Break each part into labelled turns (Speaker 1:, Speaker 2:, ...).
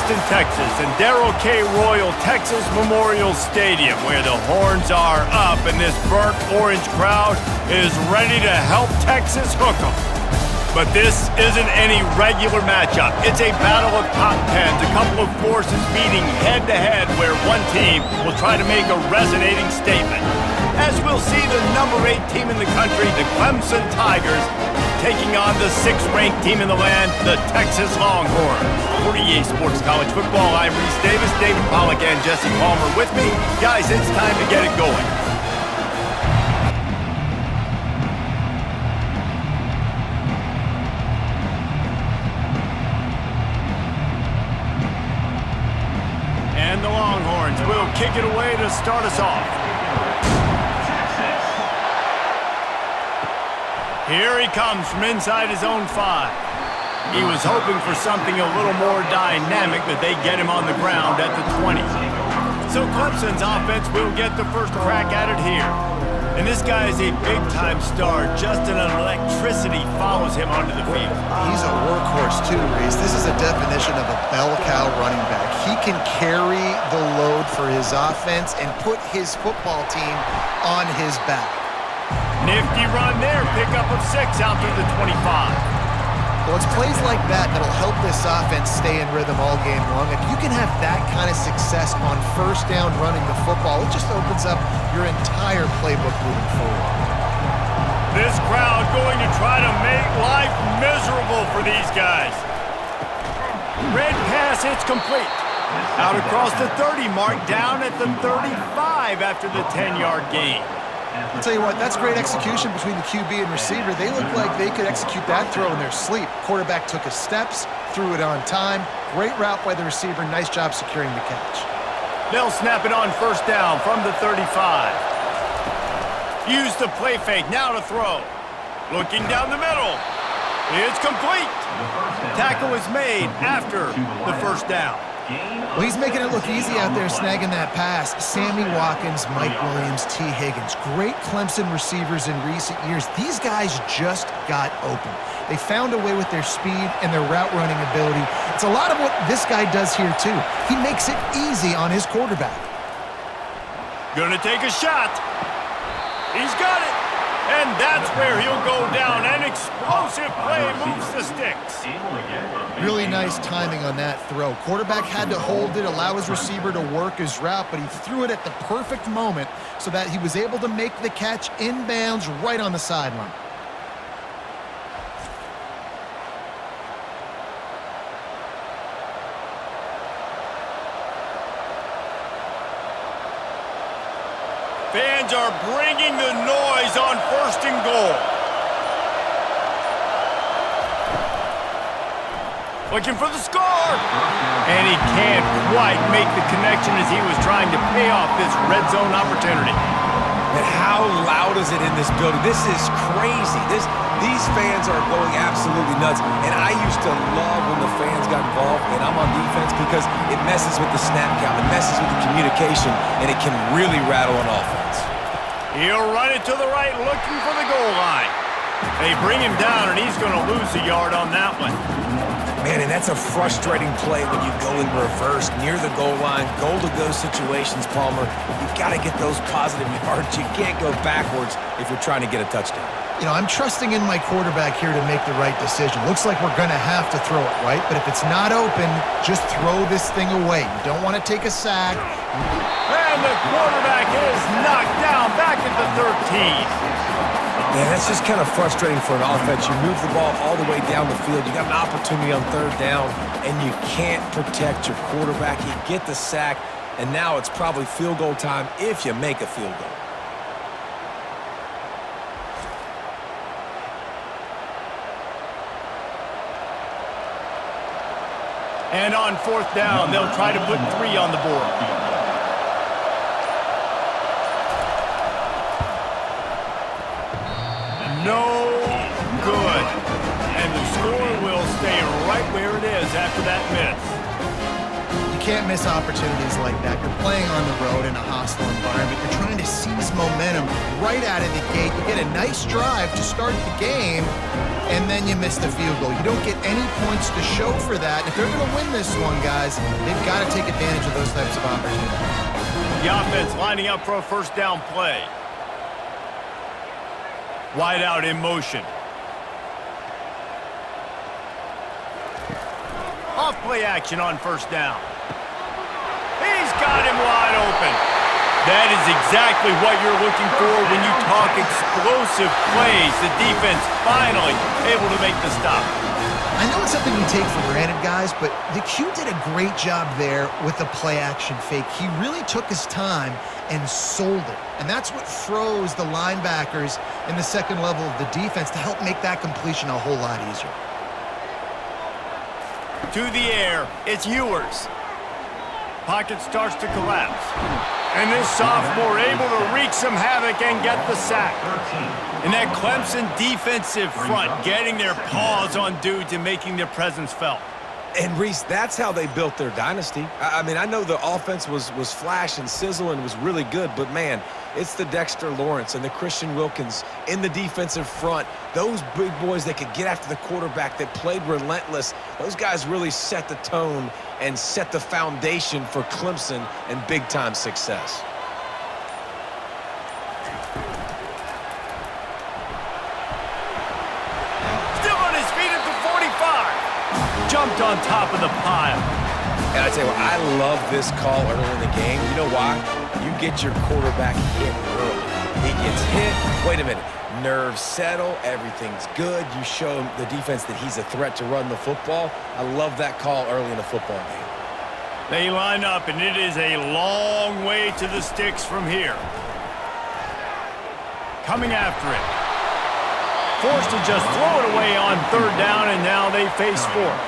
Speaker 1: Houston, Texas, and Darrell K. Royal Texas Memorial Stadium, where the horns are up and this burnt orange crowd is ready to help Texas hook 'em. But this isn't any regular matchup. It's a battle of top tens, a couple of forces meeting head-to-head where one team will try to make a resonating statement. As we'll see the number 8 team in the country, the Clemson Tigers, taking on the 6th-ranked team in the land, the Texas Longhorns. For EA Sports College Football, I'm Reese Davis, David Pollack, and Jesse Palmer with me. Guys, it's time to get it going. And the Longhorns will kick it away to start us off. Here he comes from inside his own 5. He was hoping for something a little more dynamic, but they get him on the ground at the 20. So Clemson's offense will get the first crack at it here. And this guy is a big-time star. Just an electricity follows him onto the field.
Speaker 2: He's a workhorse too, Reese. This is a definition of a bell cow running back. He can carry the load for his offense and put his football team on his back.
Speaker 1: Nifty run there, pickup of 6 out to the 25.
Speaker 2: Well, it's plays like that that'll help this offense stay in rhythm all game long. If you can have that kind of success on first down running the football, it just opens up your entire playbook moving forward.
Speaker 1: This crowd going to try to make life miserable for these guys. Red pass, it's complete. Out across the 30 mark, down at the 35 after the 10-yard gain.
Speaker 2: I'll tell you what, that's great execution between the QB and receiver. They look like they could execute that throw in their sleep. Quarterback took his steps, threw it on time. Great route by the receiver. Nice job securing the catch.
Speaker 1: They'll snap it on first down from the 35. Use the play fake, now to throw. Looking down the middle. It's complete. Tackle is made after the first down.
Speaker 2: Well, he's making it look easy out there, snagging that pass. Sammy Watkins, Mike Williams, T. Higgins. Great Clemson receivers in recent years. These guys just got open. They found a way with their speed and their route running ability. It's a lot of what this guy does here, too. He makes it easy on his quarterback.
Speaker 1: Gonna take a shot. He's got it. And that's where he'll go down. An explosive play moves the sticks.
Speaker 2: Really nice timing on that throw. Quarterback had to hold it, allow his receiver to work his route, but he threw it at the perfect moment so that he was able to make the catch inbounds right on the sideline.
Speaker 1: Fans are bringing the noise on 1st and goal. Looking for the score. And he can't quite make the connection as he was trying to pay off this red zone opportunity.
Speaker 3: And how loud is it in this building? This is crazy. These fans are going absolutely nuts. And I used to love when the fans got involved and I'm on defense because it messes with the snap count, it messes with the communication, and it can really rattle an offense.
Speaker 1: He'll run it to the right, looking for the goal line. They bring him down, and he's going to lose a yard on that one.
Speaker 3: Man, and that's a frustrating play when you go in reverse near the goal line, goal-to-go situations, Palmer. You got to get those positive yards. You can't go backwards if you're trying to get a touchdown.
Speaker 2: You know, I'm trusting in my quarterback here to make the right decision. Looks like we're going to have to throw it, right? But if it's not open, just throw this thing away. You don't want to take a sack.
Speaker 1: And the quarterback is knocked down back at the 13.
Speaker 3: Yeah, that's just kind of frustrating for an offense. You move the ball all the way down the field. You got an opportunity on 3rd down, and you can't protect your quarterback. You get the sack, and now it's probably field goal time if you make a field goal.
Speaker 1: And on 4th down, they'll try to put 3 on the board. No good. And the score will stay right where it is after that miss.
Speaker 2: can't miss opportunities like that. You're playing on the road in a hostile environment. You're trying to seize momentum right out of the gate. You get a nice drive to start the game, and then you miss the field goal. You don't get any points to show for that. If they're going to win this one, guys, they've got to take advantage of those types of opportunities.
Speaker 1: The offense lining up for a first down play. Wide out in motion. Off play action on first down. He's got him wide open. That is exactly what you're looking for when you talk explosive plays. The defense finally able to make the stop.
Speaker 2: I know it's something we take for granted, guys, but the Q did a great job there with the play action fake. He really took his time and sold it. And that's what froze the linebackers in the second level of the defense to help make that completion a whole lot easier.
Speaker 1: To the air, it's Ewers. Pocket starts to collapse. And this sophomore able to wreak some havoc and get the sack. And that Clemson defensive front getting their paws on dudes and making their presence felt.
Speaker 3: And, Reese, that's how they built their dynasty. I mean, I know the offense was flash and sizzle and was really good, but, man, it's the Dexter Lawrence and the Christian Wilkins in the defensive front. Those big boys that could get after the quarterback, that played relentless. Those guys really set the tone and set the foundation for Clemson and big-time success.
Speaker 1: Jumped on top of the pile.
Speaker 3: And I tell you what, I love this call early in the game. You know why? You get your quarterback hit early. He gets hit. Wait a minute. Nerves settle. Everything's good. You show the defense that he's a threat to run the football. I love that call early in the football game.
Speaker 1: They line up, and it is a long way to the sticks from here. Coming after it. Forced to just throw it away on third down, and now they face fourth.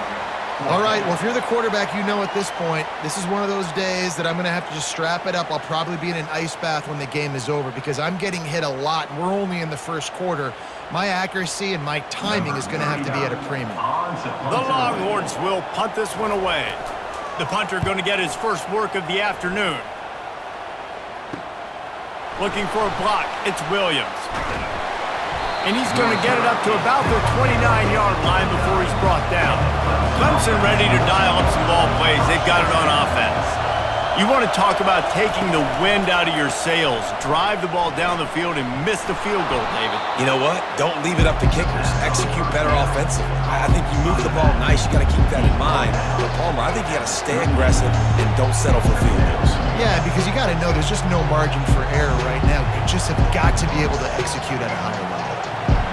Speaker 2: All right, well, if you're the quarterback, you know at this point, this is one of those days that I'm going to have to just strap it up. I'll probably be in an ice bath when the game is over because I'm getting hit a lot. We're only in the first quarter. My accuracy and my timing is going to have to be at a premium.
Speaker 1: The Longhorns will punt this one away. The punter going to get his first work of the afternoon. Looking for a block, it's Williams. And he's going to get it up to about the 29-yard line before he's brought down. Clemson ready to dial up some ball plays. They've got it on offense. You want to talk about taking the wind out of your sails. Drive the ball down the field and miss the field goal, David.
Speaker 3: You know what? Don't leave it up to kickers. Execute better offensively. I think you move the ball nice. You got to keep that in mind. But Palmer, I think you got to stay aggressive and don't settle for field goals.
Speaker 2: Yeah, because you got to know there's just no margin for error right now. You just have got to be able to execute at a higher level.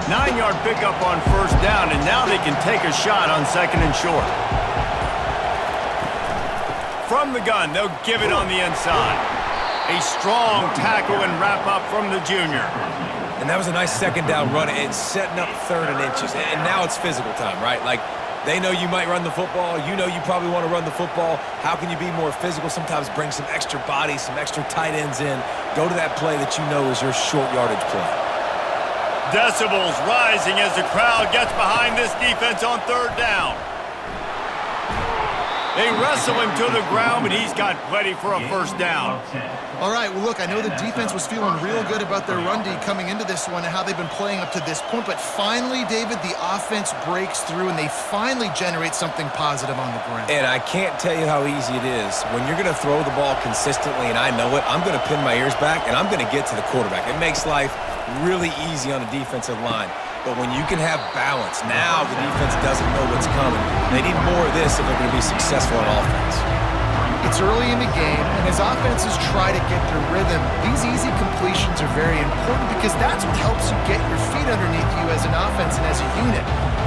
Speaker 1: 9-yard pickup on first down, and now they can take a shot on second and short. From the gun, they'll give it on the inside. A strong tackle and wrap up from the junior.
Speaker 3: And that was a nice second down run and setting up third and inches. And now it's physical time, right? Like, they know you might run the football. You know you probably want to run the football. How can you be more physical? Sometimes bring some extra bodies, some extra tight ends in. Go to that play that you know is your short yardage play.
Speaker 1: Decibels rising as the crowd gets behind this defense on third down. They wrestle him to the ground, but he's got plenty for a first down.
Speaker 2: All right, well, look, I know the defense was feeling real good about their run D coming into this one and how they've been playing up to this point, but finally, David, the offense breaks through and they finally generate something positive on the ground.
Speaker 3: And I can't tell you how easy it is. When you're going to throw the ball consistently, and I know it, I'm going to pin my ears back and I'm going to get to the quarterback. It makes life really easy on the defensive line. But when you can have balance, now the defense doesn't know what's coming. They need more of this if they're going to be successful on offense.
Speaker 2: It's early in the game, and as offenses try to get their rhythm, these easy completions are very important because that's what helps you get your feet underneath you as an offense and as a unit.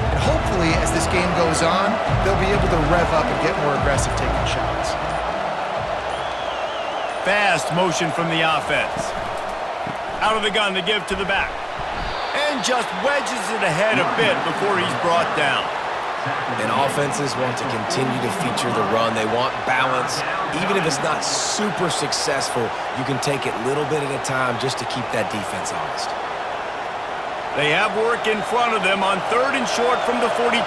Speaker 2: And hopefully, as this game goes on, they'll be able to rev up and get more aggressive taking shots.
Speaker 1: Fast motion from the offense. Out of the gun to give to the back. And just wedges it ahead a bit before he's brought down.
Speaker 3: And offenses want to continue to feature the run. They want balance. Even if it's not super successful, you can take it little bit at a time just to keep that defense honest.
Speaker 1: They have work in front of them on third and short from the 42.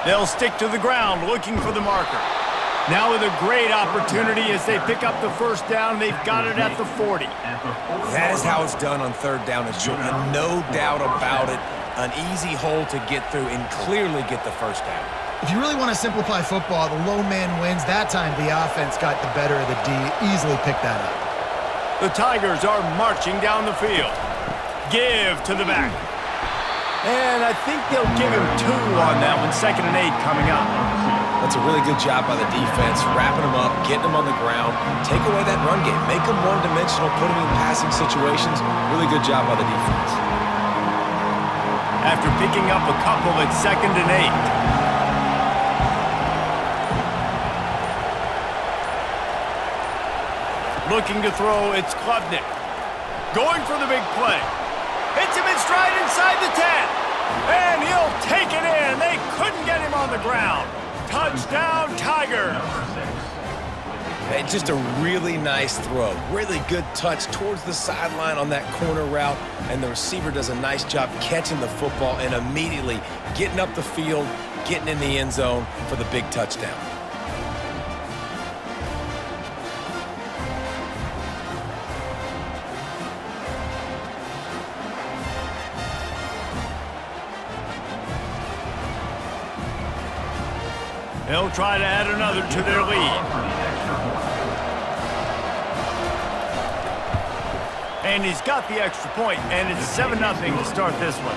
Speaker 1: They'll stick to the ground looking for the marker. Now with a great opportunity as they pick up the first down. They've got it at the 40.
Speaker 3: That is how it's done on third down and short. No doubt about it. An easy hole to get through and clearly get the first down.
Speaker 2: If you really want to simplify football, the low man wins. That time the offense got the better of the D. Easily picked that up.
Speaker 1: The Tigers are marching down the field. Give to the back. And I think they'll give him 2 on that one. 2nd and 8 coming up.
Speaker 3: That's a really good job by the defense, wrapping them up, getting them on the ground, take away that run game, make them one-dimensional, put them in passing situations. Really good job by the defense.
Speaker 1: After picking up a couple at 2nd and 8. Looking to throw, it's Klubnik. Going for the big play. Hits him in stride inside the 10. And he'll take it in. They couldn't get him on the ground. Touchdown, Tigers.
Speaker 3: Hey, just a really nice throw. Really good touch towards the sideline on that corner route. And the receiver does a nice job catching the football and immediately getting up the field, getting in the end zone for the big touchdown.
Speaker 1: They'll try to add another to their lead. And he's got the extra point, and it's 7-0 to start this one.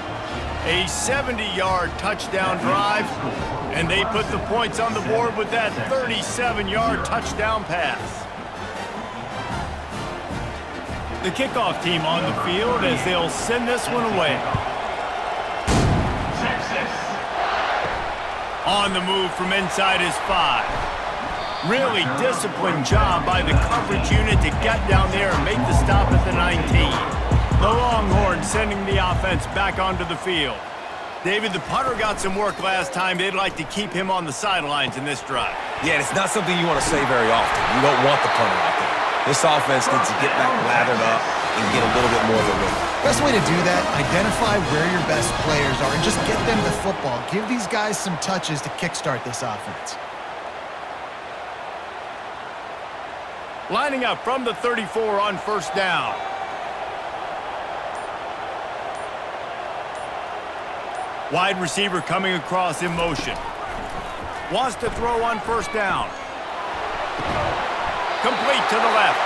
Speaker 1: A 70-yard touchdown drive, and they put the points on the board with that 37-yard touchdown pass. The kickoff team on the field as they'll send this one away. On the move from inside his 5. Really disciplined job by the coverage unit to get down there and make the stop at the 19. The Longhorns sending the offense back onto the field. David, the punter got some work last time. They'd like to keep him on the sidelines in this drive.
Speaker 3: Yeah, it's not something you want to say very often. You don't want the punter out there. This offense needs to get back lathered up and get a little bit more of a rhythm.
Speaker 2: Best way to do that, identify where your best players are and just get them the football. Give these guys some touches to kickstart this offense.
Speaker 1: Lining up from the 34 on first down. Wide receiver coming across in motion. Wants to throw on first down. Complete to the left.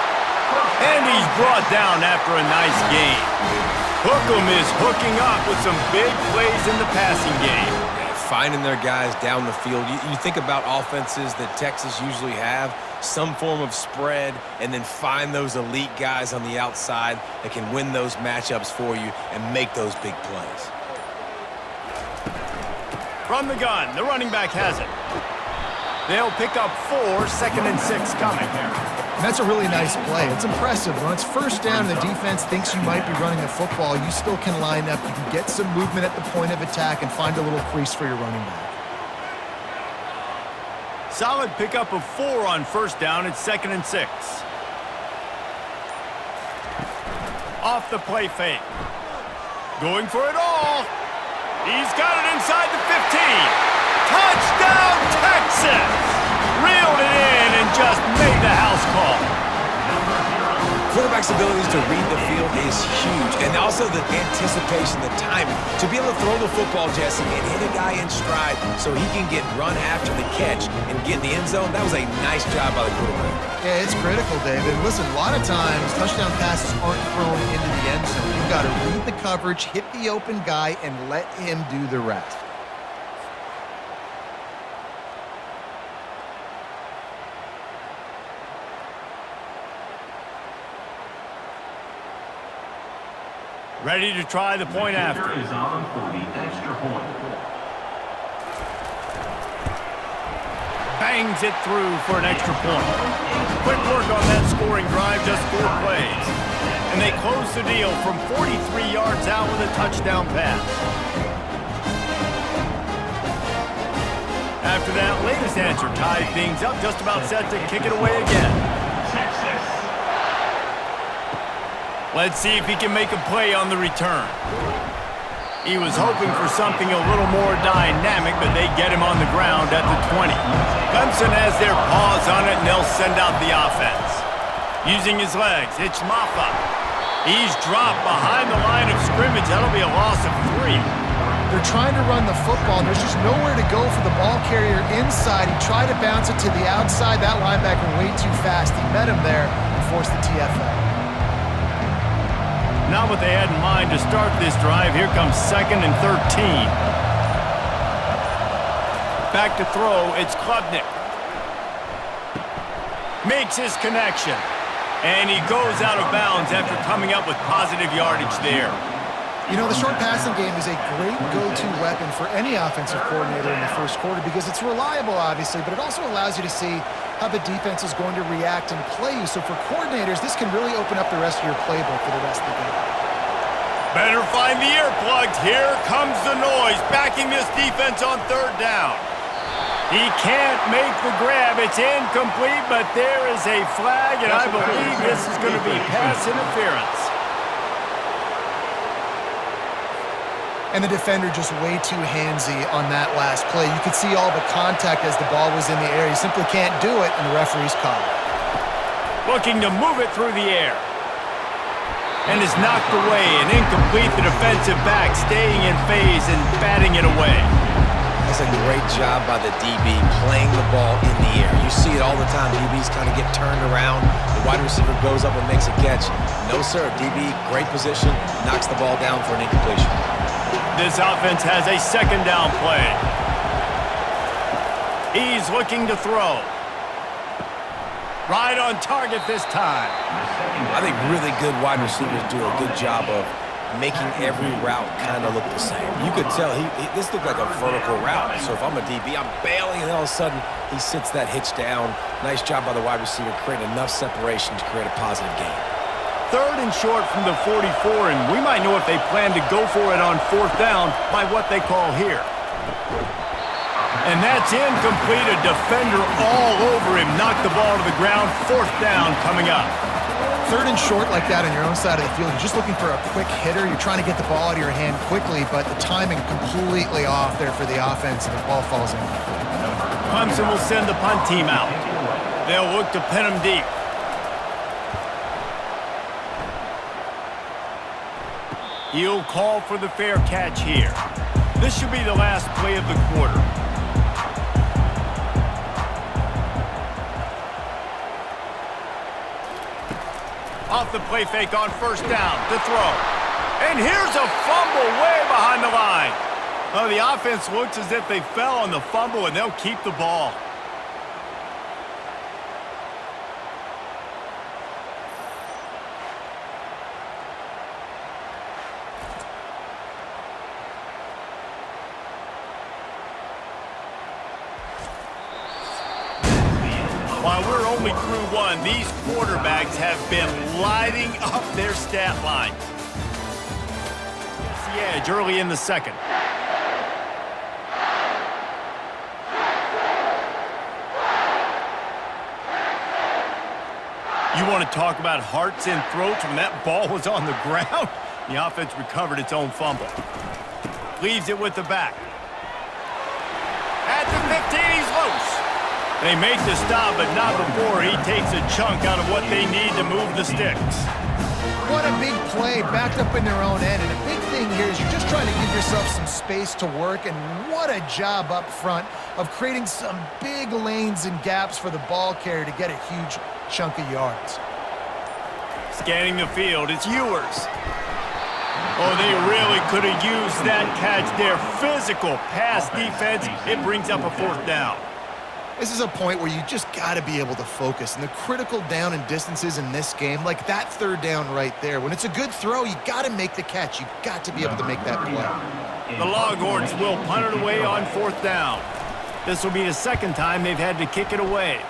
Speaker 1: And he's brought down after a nice gain. Hookem is hooking up with some big plays in the passing game.
Speaker 3: Yeah, finding their guys down the field. You think about offenses that Texas usually have, some form of spread, and then find those elite guys on the outside that can win those matchups for you and make those big plays.
Speaker 1: From the gun, the running back has it. They'll pick up 4, 2nd and 6 coming.
Speaker 2: And that's a really nice play. It's impressive. When it's first down and the defense thinks you might be running the football, you still can line up. You can get some movement at the point of attack and find a little crease for your running back.
Speaker 1: Solid pickup of 4 on first down. It's 2nd and 6. Off the play fake. Going for it all. He's got it inside the 15. Touchdown, Texas! Reeled it in and just made the house call.
Speaker 3: Quarterback's abilities to read the field is huge, and also the anticipation, the timing. To be able to throw the football, Jesse, and hit a guy in stride so he can get run after the catch and get in the end zone, that was a nice job by the quarterback.
Speaker 2: Yeah, it's critical, David. Listen, a lot of times touchdown passes aren't thrown into the end zone. You've got to read the coverage, hit the open guy, and let him do the rest.
Speaker 1: Ready to try the point after.
Speaker 4: Is on for the extra point.
Speaker 1: Bangs it through for an extra point. Quick work on that scoring drive, just 4 plays. And they close the deal from 43 yards out with a touchdown pass. After that latest answer tied things up, just about set to kick it away again. Let's see if he can make a play on the return. He was hoping for something a little more dynamic, but they get him on the ground at the 20. Clemson has their paws on it, and they'll send out the offense. Using his legs, it's Maffa. He's dropped behind the line of scrimmage. That'll be a loss of 3.
Speaker 2: They're trying to run the football, and there's just nowhere to go for the ball carrier inside. He tried to bounce it to the outside. That linebacker way too fast. He met him there and forced the TFL.
Speaker 1: Not what they had in mind to start this drive. Here comes 2nd and 13. Back to throw, it's Klubnik. Makes his connection. And he goes out of bounds after coming up with positive yardage there.
Speaker 2: You know, the short passing game is a great go-to weapon for any offensive coordinator in the first quarter because it's reliable, obviously, but it also allows you to see how the defense is going to react and play you. So for coordinators, this can really open up the rest of your playbook for the rest of the game.
Speaker 1: Better find the earplugs. Here comes the noise, backing this defense on 3rd down. He can't make the grab. It's incomplete, but there is a flag, and I believe this is going to be pass interference.
Speaker 2: And the defender just way too handsy on that last play. You could see all the contact as the ball was in the air. He simply can't do it, and the referee's caught it.
Speaker 1: Looking to move it through the air. And is knocked away and incomplete. The defensive back staying in phase and batting it away.
Speaker 3: That's a great job by the DB playing the ball in the air. You see it all the time. DBs kind of get turned around. The wide receiver goes up and makes a catch. No, sir. DB, great position, knocks the ball down for an incompletion.
Speaker 1: This offense has a 2nd down play. He's looking to throw. Right on target this time.
Speaker 3: I think really good wide receivers do a good job of making every route kind of look the same. You could tell this looked like a vertical route. So if I'm a DB, I'm bailing, and all of a sudden he sits that hitch down. Nice job by the wide receiver creating enough separation to create a positive gain.
Speaker 1: 3rd and short from the 44, and we might know if they plan to go for it on 4th down by what they call here. And that's incomplete. A defender all over him. Knocked the ball to the ground. 4th down coming up.
Speaker 2: 3rd and short like that on your own side of the field. You're just looking for a quick hitter. You're trying to get the ball out of your hand quickly, but the timing completely off there for the offense, and the ball falls in.
Speaker 1: Clemson will send the punt team out. They'll look to pin him deep. He'll call for the fair catch here. This should be the last play of the quarter. Off the play fake on 1st down to throw. And here's a fumble way behind the line. Oh, the offense looks as if they fell on the fumble, and they'll keep the ball. While we're only through 1, these quarterbacks have been lighting up their stat lines. It's the edge early in the 2nd. You want to talk about hearts and throats when that ball was on the ground? The offense recovered its own fumble. Leaves it with the back. At the 15, he's loose. They make the stop, but not before he takes a chunk out of what they need to move the sticks.
Speaker 2: What a big play, backed up in their own end. And a big thing here is you're just trying to give yourself some space to work, and what a job up front of creating some big lanes and gaps for the ball carrier to get a huge chunk of yards.
Speaker 1: Scanning the field, it's Ewers. Oh, they really could have used that catch there. Physical pass defense, it brings up a 4th down.
Speaker 2: This is a point where you just got to be able to focus. And the critical down and distances in this game, like that 3rd down right there, when it's a good throw, you got to make the catch. You got to be able to make that play.
Speaker 1: The Longhorns will punt it away on 4th down. This will be the 2nd time they've had to kick it away.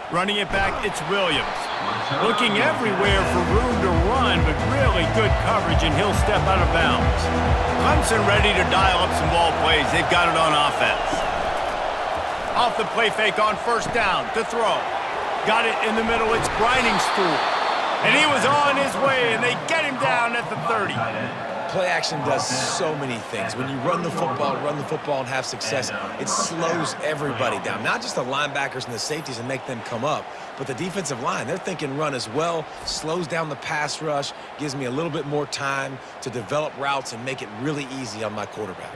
Speaker 1: Running it back, it's Williams. Looking everywhere for room to run, but really good coverage, and he'll step out of bounds. Clemson ready to dial up some ball plays. They've got it on offense. Off the play fake on 1st down to throw. Got it in the middle. It's Briningstool. And he was on his way, and they get him down at the 30.
Speaker 3: Play action does so many things. When you run the football and have success, it slows everybody down. Not just the linebackers and the safeties and make them come up, but the defensive line. They're thinking run as well, slows down the pass rush, gives me a little bit more time to develop routes and make it really easy on my quarterback.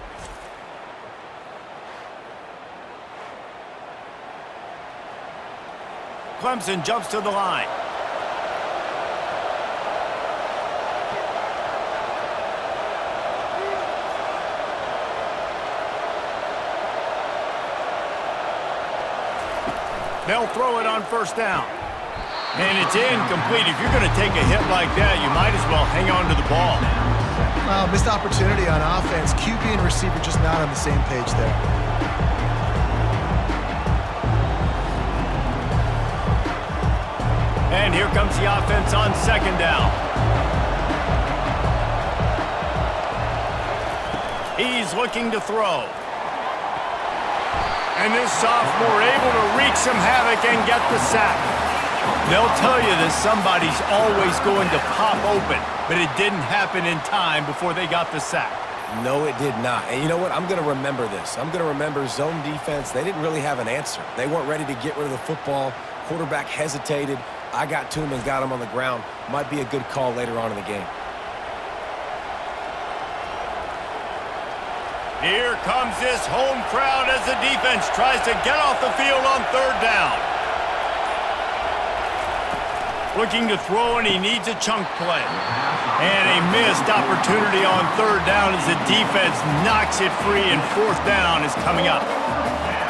Speaker 1: Clemson jumps to the line. They'll throw it on first down. And it's incomplete. If you're going to take a hit like that, you might as well hang on to the ball.
Speaker 2: Missed opportunity on offense. QB and receiver just not on the same page there.
Speaker 1: And here comes the offense on second down. He's looking to throw. And this sophomore able to wreak some havoc and get the sack. They'll tell you that somebody's always going to pop open, but it didn't happen in time before they got the sack.
Speaker 3: No, it did not. And you know what? I'm going to remember this. I'm going to remember zone defense. They didn't really have an answer. They weren't ready to get rid of the football. Quarterback hesitated. I got to him and got him on the ground. Might be a good call later on in the game.
Speaker 1: Here comes this home crowd as the defense tries to get off the field on third down. Looking to throw, and he needs a chunk play. And a missed opportunity on third down as the defense knocks it free, and fourth down is coming up.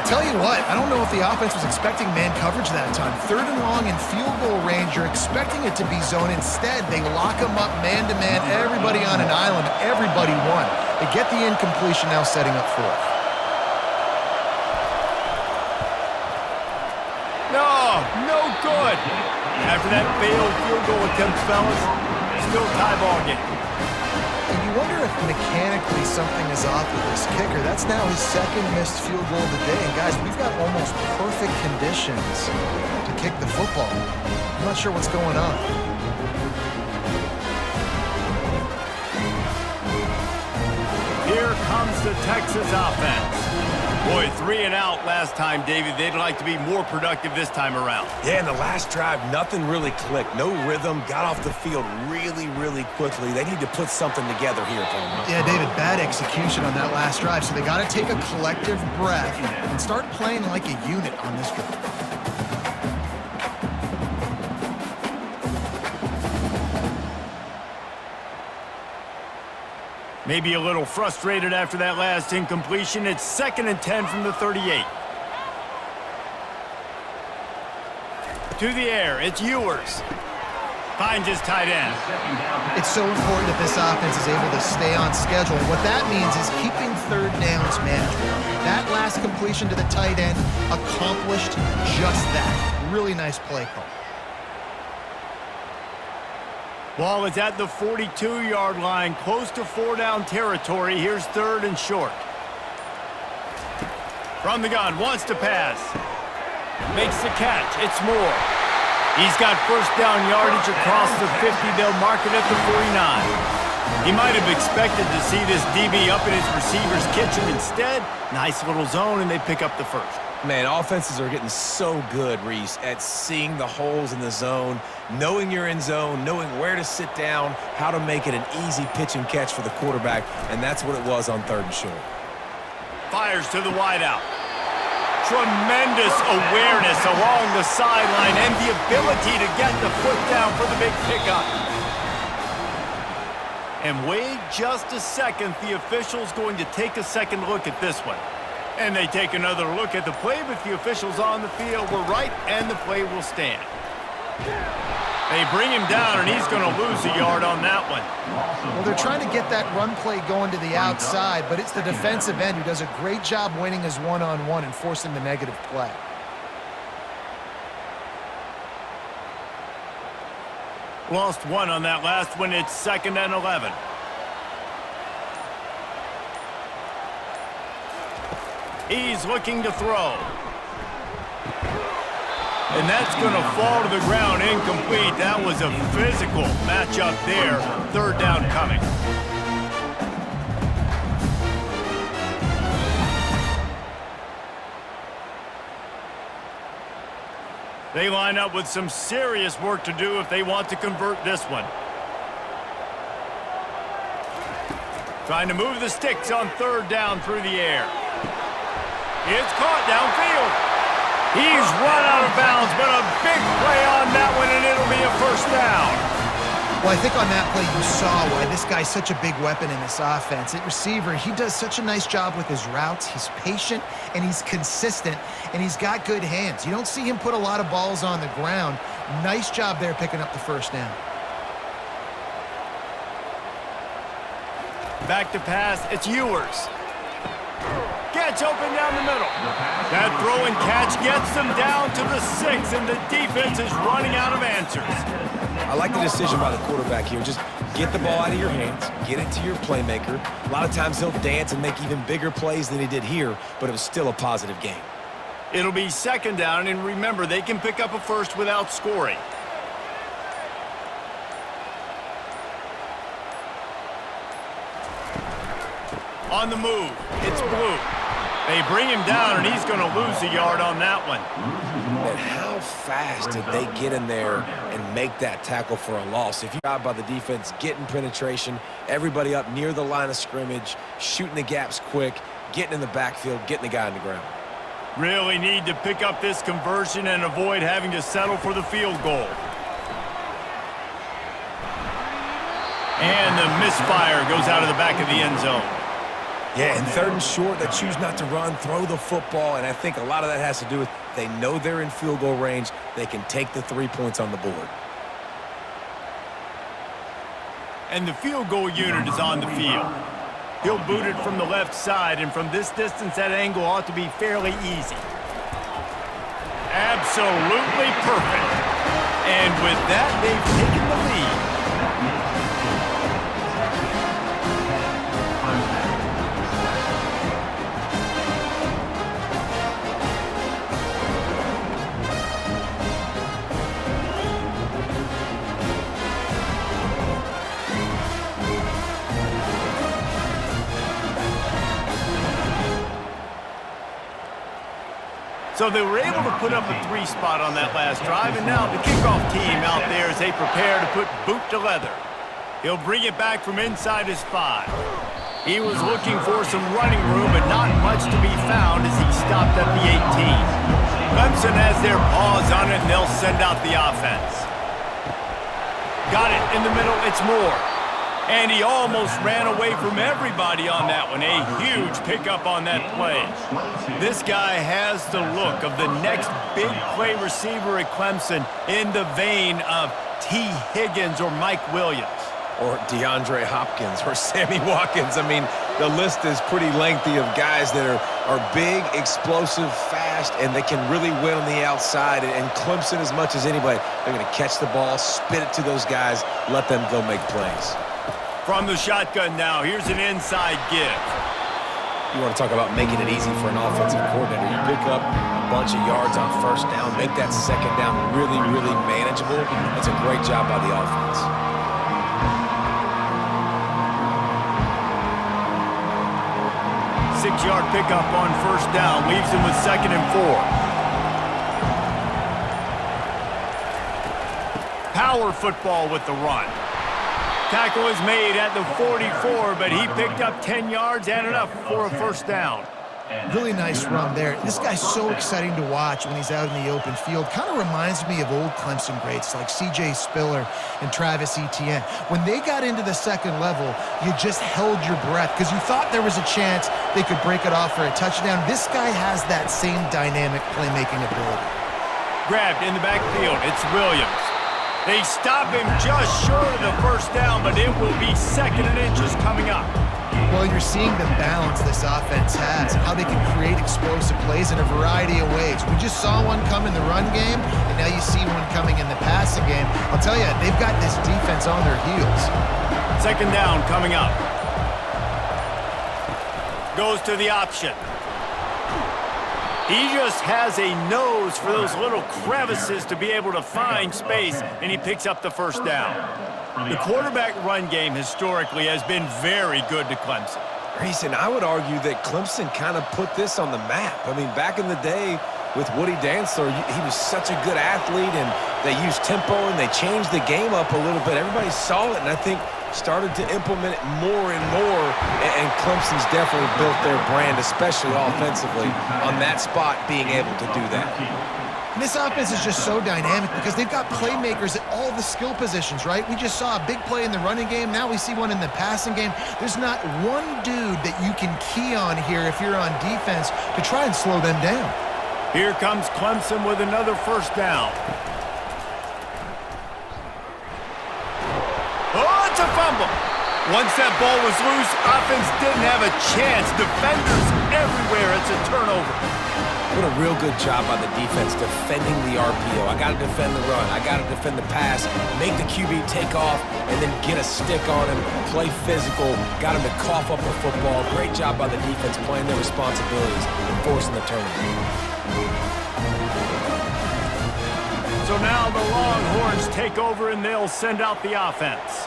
Speaker 2: Tell you what, I don't know if the offense was expecting man coverage that time. Third and long in field goal range, you're expecting it to be zone. Instead, they lock them up man-to-man, everybody on an island, everybody won. They get the incompletion, now setting up fourth.
Speaker 1: No good. After that failed field goal attempt, fellas, still tie ball game.
Speaker 2: And you wonder if mechanically something is off with this kicker. That's now his second missed field goal of the day. And guys, we've got almost perfect conditions to kick the football. I'm not sure what's going on.
Speaker 1: Here comes the Texas offense. Boy, 3 and out last time, David. They'd like to be more productive this time around.
Speaker 3: Yeah, in the last drive, nothing really clicked. No rhythm. Got off the field really quickly. They need to put something together here, Tom.
Speaker 2: Yeah, David, bad execution on that last drive. So they got to take a collective breath and start playing like a unit on this drive.
Speaker 1: Maybe a little frustrated after that last incompletion. It's 2nd and 10 from the 38. To the air, it's Ewers. Finds his tight end.
Speaker 2: It's so important that this offense is able to stay on schedule. What that means is keeping third downs manageable. That last completion to the tight end accomplished just that. Really nice play call.
Speaker 1: Ball is at the 42-yard line, close to 4-down territory. Here's 3rd and short. From the gun, wants to pass. Makes the catch. It's Moore. He's got first down yardage across the 50. They'll mark it at the 49. He might have expected to see this DB up in his receiver's kitchen. Instead, nice little zone, and they pick up the first.
Speaker 3: Man, offenses are getting so good, Reese, at seeing the holes in the zone, knowing you're in zone, knowing where to sit down, how to make it an easy pitch and catch for the quarterback, and that's what it was on 3rd and short.
Speaker 1: Fires to the wideout. Tremendous awareness along the sideline and the ability to get the foot down for the big pickup. And wait just a second, the official's going to take a second look at this one. And they take another look at the play, but the officials on the field were right, and the play will stand. They bring him down, and he's going to lose a yard on that one.
Speaker 2: Well, they're trying to get that run play going to the outside, but it's the defensive end who does a great job winning his one-on-one and forcing the negative play.
Speaker 1: Lost one on that last one. It's 2nd and 11. He's looking to throw. And that's going to fall to the ground incomplete. That was a physical matchup there. Third down coming. They line up with some serious work to do if they want to convert this one. Trying to move the sticks on third down through the air. It's caught downfield. He's run out of bounds, but a big play on that one, and it'll be a first down.
Speaker 2: Well, I think on that play you saw why this guy's such a big weapon in this offense. At receiver, he does such a nice job with his routes. He's patient, and he's consistent, and he's got good hands. You don't see him put a lot of balls on the ground. Nice job there picking up the first down.
Speaker 1: Back to pass, it's Ewers. Gets open down the middle. That throw and catch gets them down to the 6, and the defense is running out of answers.
Speaker 3: I like the decision by the quarterback here. Just get the ball out of your hands, get it to your playmaker. A lot of times he'll dance and make even bigger plays than he did here, but it was still a positive game.
Speaker 1: It'll be second down, and remember, they can pick up a first without scoring. On the move, it's Blue. They bring him down, and he's going to lose a yard on that one.
Speaker 3: And how fast did they get in there and make that tackle for a loss? If you're out by the defense, getting penetration, everybody up near the line of scrimmage, shooting the gaps quick, getting in the backfield, getting the guy on the ground.
Speaker 1: Really need to pick up this conversion and avoid having to settle for the field goal. And the misfire goes out of the back of the end zone.
Speaker 3: Yeah, and third and short, they choose not to run, throw the football, and I think a lot of that has to do with they know they're in field goal range. They can take the 3 points on the board.
Speaker 1: And the field goal unit is on the field. He'll boot it from the left side, and from this distance, that angle ought to be fairly easy. Absolutely perfect. And with that, they've taken the lead. So they were able to put up a 3 spot on that last drive, and now the kickoff team out there as they prepare to put boot to leather. He'll bring it back from inside his 5. He was looking for some running room, but not much to be found as he stopped at the 18. Clemson has their paws on it, and they'll send out the offense. Got it in the middle, it's Moore. And he almost ran away from everybody on that one. A huge pickup on that play. This guy has the look of the next big play receiver at Clemson in the vein of T. Higgins or Mike Williams.
Speaker 3: Or DeAndre Hopkins or Sammy Watkins. I mean, the list is pretty lengthy of guys that are big, explosive, fast, and they can really win on the outside. And Clemson, as much as anybody, they're going to catch the ball, spit it to those guys, let them go make plays.
Speaker 1: From the shotgun now, here's an inside give.
Speaker 3: You want to talk about making it easy for an offensive coordinator. You pick up a bunch of yards on first down, make that second down really, really manageable. That's a great job by the offense.
Speaker 1: Six-yard pickup on first down, leaves him with 2nd and 4. Power football with the run. Tackle is made at the 44, but he picked up 10 yards and enough for a first down.
Speaker 2: Really nice run there. This guy's so exciting to watch when he's out in the open field. Kind of reminds me of old Clemson greats like C.J. Spiller and Travis Etienne. When they got into the second level, you just held your breath because you thought there was a chance they could break it off for a touchdown. This guy has that same dynamic playmaking ability.
Speaker 1: Grabbed in the backfield, it's Williams. They stop him just short of the first down, but it will be 2nd and inches coming up.
Speaker 2: Well, you're seeing the balance this offense has, how they can create explosive plays in a variety of ways. We just saw one come in the run game, and now you see one coming in the passing game. I'll tell you, they've got this defense on their heels.
Speaker 1: 2nd down coming up. Goes to the option. He just has a nose for those little crevices to be able to find space, and he picks up the first down. The quarterback run game historically has been very good to Clemson.
Speaker 3: Reason, I would argue that Clemson kind of put this on the map. I mean, back in the day with Woody Dantzler, he was such a good athlete, and they used tempo, and they changed the game up a little bit. Everybody saw it, and I think started to implement it more and more, and Clemson's definitely built their brand, especially offensively, on that spot being able to do that.
Speaker 2: And this offense is just so dynamic because they've got playmakers at all the skill positions, right? We just saw a big play in the running game. Now we see one in the passing game. There's not one dude that you can key on here if you're on defense to try and slow them down.
Speaker 1: Here comes Clemson with another first down. Oh, it's a fumble. Once that ball was loose, offense didn't have a chance. Defenders everywhere. It's a turnover.
Speaker 3: What a real good job by the defense defending the RPO. I got to defend the run. I got to defend the pass, make the QB take off, and then get a stick on him, play physical, got him to cough up the football. Great job by the defense playing their responsibilities and forcing the turnover.
Speaker 1: So now the Longhorns take over and they'll send out the offense.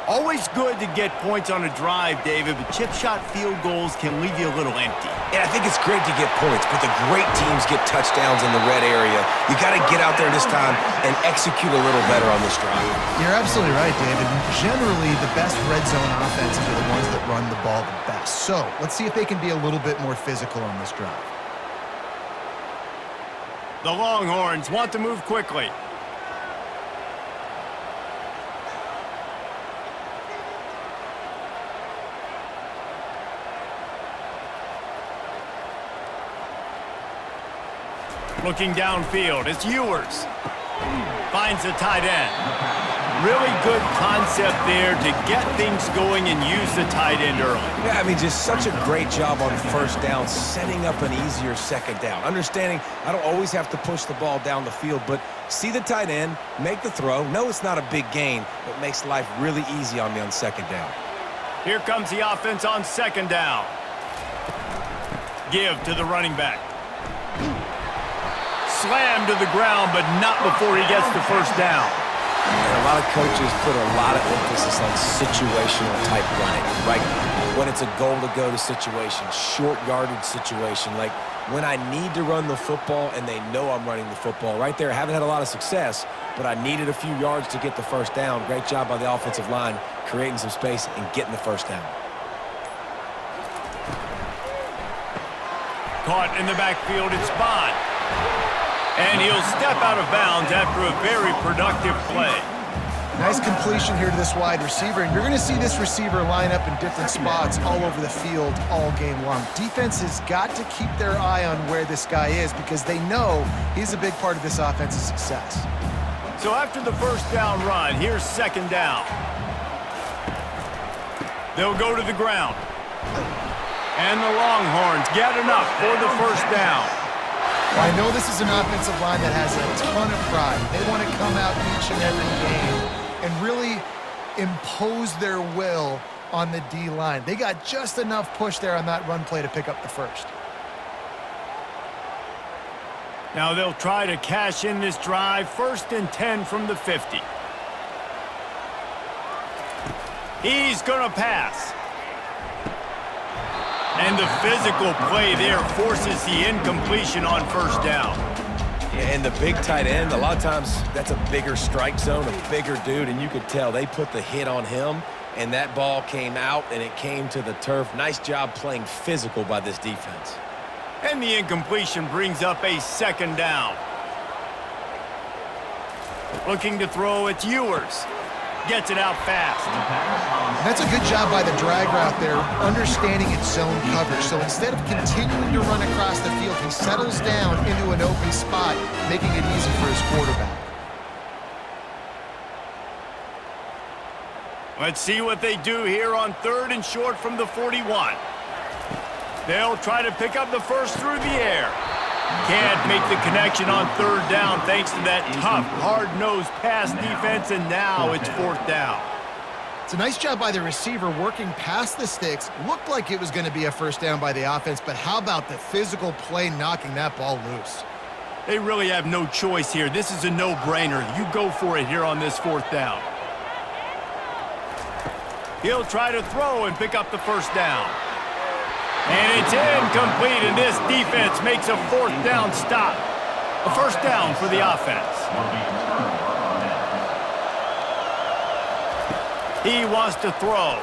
Speaker 1: Always good to get points on a drive, David, but chip shot field goals can leave you a little empty.
Speaker 3: And I think it's great to get points, but the great teams get touchdowns in the red area. You got to get out there this time and execute a little better on this drive.
Speaker 2: You're absolutely right, David. Generally, the best red zone offenses are the ones that run the ball the best. So let's see if they can be a little bit more physical on this drive.
Speaker 1: The Longhorns want to move quickly. Looking downfield, it's Ewers. Finds the tight end. Really good concept there to get things going and use the tight end early.
Speaker 3: Yeah, I mean, just such a great job on first down, setting up an easier second down. Understanding I don't always have to push the ball down the field, but see the tight end, make the throw. No, it's not a big gain, but makes life really easy on me on second down.
Speaker 1: Here comes the offense on second down. Give to the running back. Slam to the ground, but not before he gets the first down.
Speaker 3: And a lot of coaches put a lot of emphasis on situational type running, right? When it's a goal to go to situation, short yardage situation, like when I need to run the football and they know I'm running the football. Right there, I haven't had a lot of success, but I needed a few yards to get the first down. Great job by the offensive line, creating some space and getting the first down.
Speaker 1: Caught in the backfield, it's Bond. And he'll step out of bounds after a very productive play.
Speaker 2: Nice completion here to this wide receiver, and you're going to see this receiver line up in different spots all over the field all game long. Defense has got to keep their eye on where this guy is because they know he's a big part of this offense's success.
Speaker 1: So after the first down run, here's second down. They'll go to the ground. And the Longhorns get enough for the first down.
Speaker 2: Well, I know this is an offensive line that has a ton of pride. They want to come out each and every game and really impose their will on the D-line. They got just enough push there on that run play to pick up the first.
Speaker 1: Now they'll try to cash in this drive. 1st and 10 from the 50. He's going to pass. And the physical play there forces the incompletion on first down.
Speaker 3: And the big tight end, a lot of times that's a bigger strike zone, a bigger dude, and you could tell they put the hit on him, and that ball came out, and it came to the turf. Nice job playing physical by this defense.
Speaker 1: And the incompletion brings up a second down. Looking to throw, it's Ewers. Gets it out fast.
Speaker 2: That's a good job by the drag route there, understanding its zone coverage. So instead of continuing to run across the field, he settles down into an open spot, making it easy for his quarterback.
Speaker 1: Let's see what they do here on 3rd and short from the 41. They'll try to pick up the first through the air. Can't make the connection on 3rd down thanks to that tough, hard-nosed pass defense, and now it's 4th down.
Speaker 2: It's a nice job by the receiver working past the sticks. Looked like it was going to be a first down by the offense, but how about the physical play knocking that ball loose?
Speaker 1: They really have no choice here. This is a no-brainer. You go for it here on this fourth down. He'll try to throw and pick up the first down. And it's incomplete, and this defense makes a fourth down stop. A first down for the offense. He wants to throw.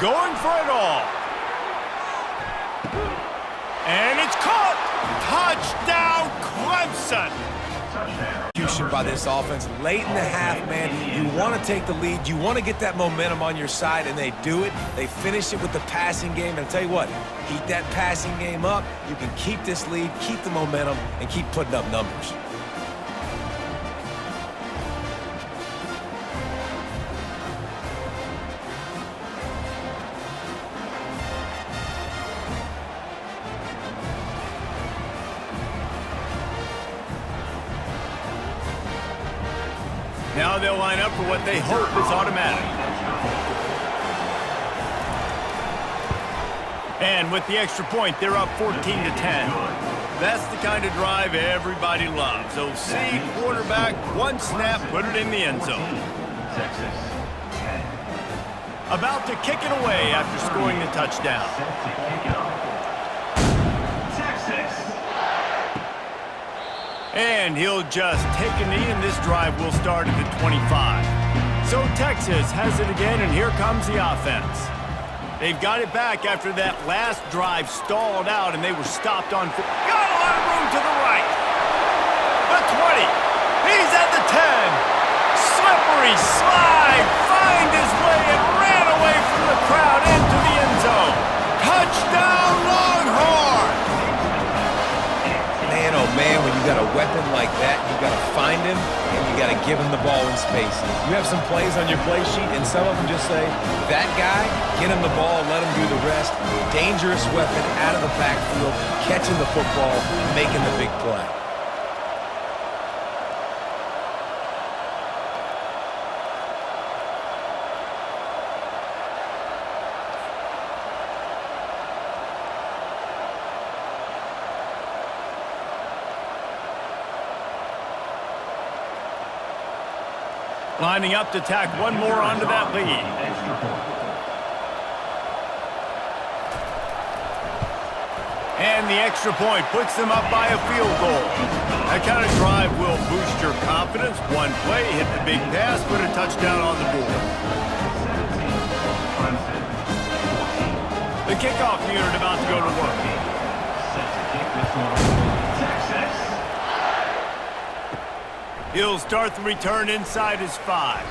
Speaker 1: Going for it all. And it's caught. Touchdown, Clemson.
Speaker 3: Execution by this offense late in the half, man. You want to take the lead. You want to get that momentum on your side, and they do it. They finish it with the passing game. And I'll tell you what, keep that passing game up. You can keep this lead, keep the momentum, and keep putting up numbers.
Speaker 1: Now they'll line up for what they hope is automatic. And with the extra point, they're up 14-10. That's the kind of drive everybody loves. So see quarterback, one snap, put it in the end zone. About to kick it away after scoring the touchdown. And he'll just take a knee, and this drive will start at the 25. So Texas has it again, and here comes the offense. They've got it back after that last drive stalled out, and they were stopped on foot. Got a lot of room to the right. The 20. He's at the 10. Slippery slide. Find his way and ran away from the crowd into the end zone. Touchdown, Longhorns.
Speaker 3: Man, oh man, when you got a weapon like that, you got to find him and you got to give him the ball in space. You have some plays on your play sheet, and some of them just say, that guy, get him the ball, let him do the rest. Dangerous weapon out of the backfield, catching the football, making the big play.
Speaker 1: Lining up to tack one more onto that lead. And the extra point puts them up by a field goal. That kind of drive will boost your confidence. One play, hit the big pass, put a touchdown on the board. The kickoff unit about to go to work. He'll start the return inside his 5.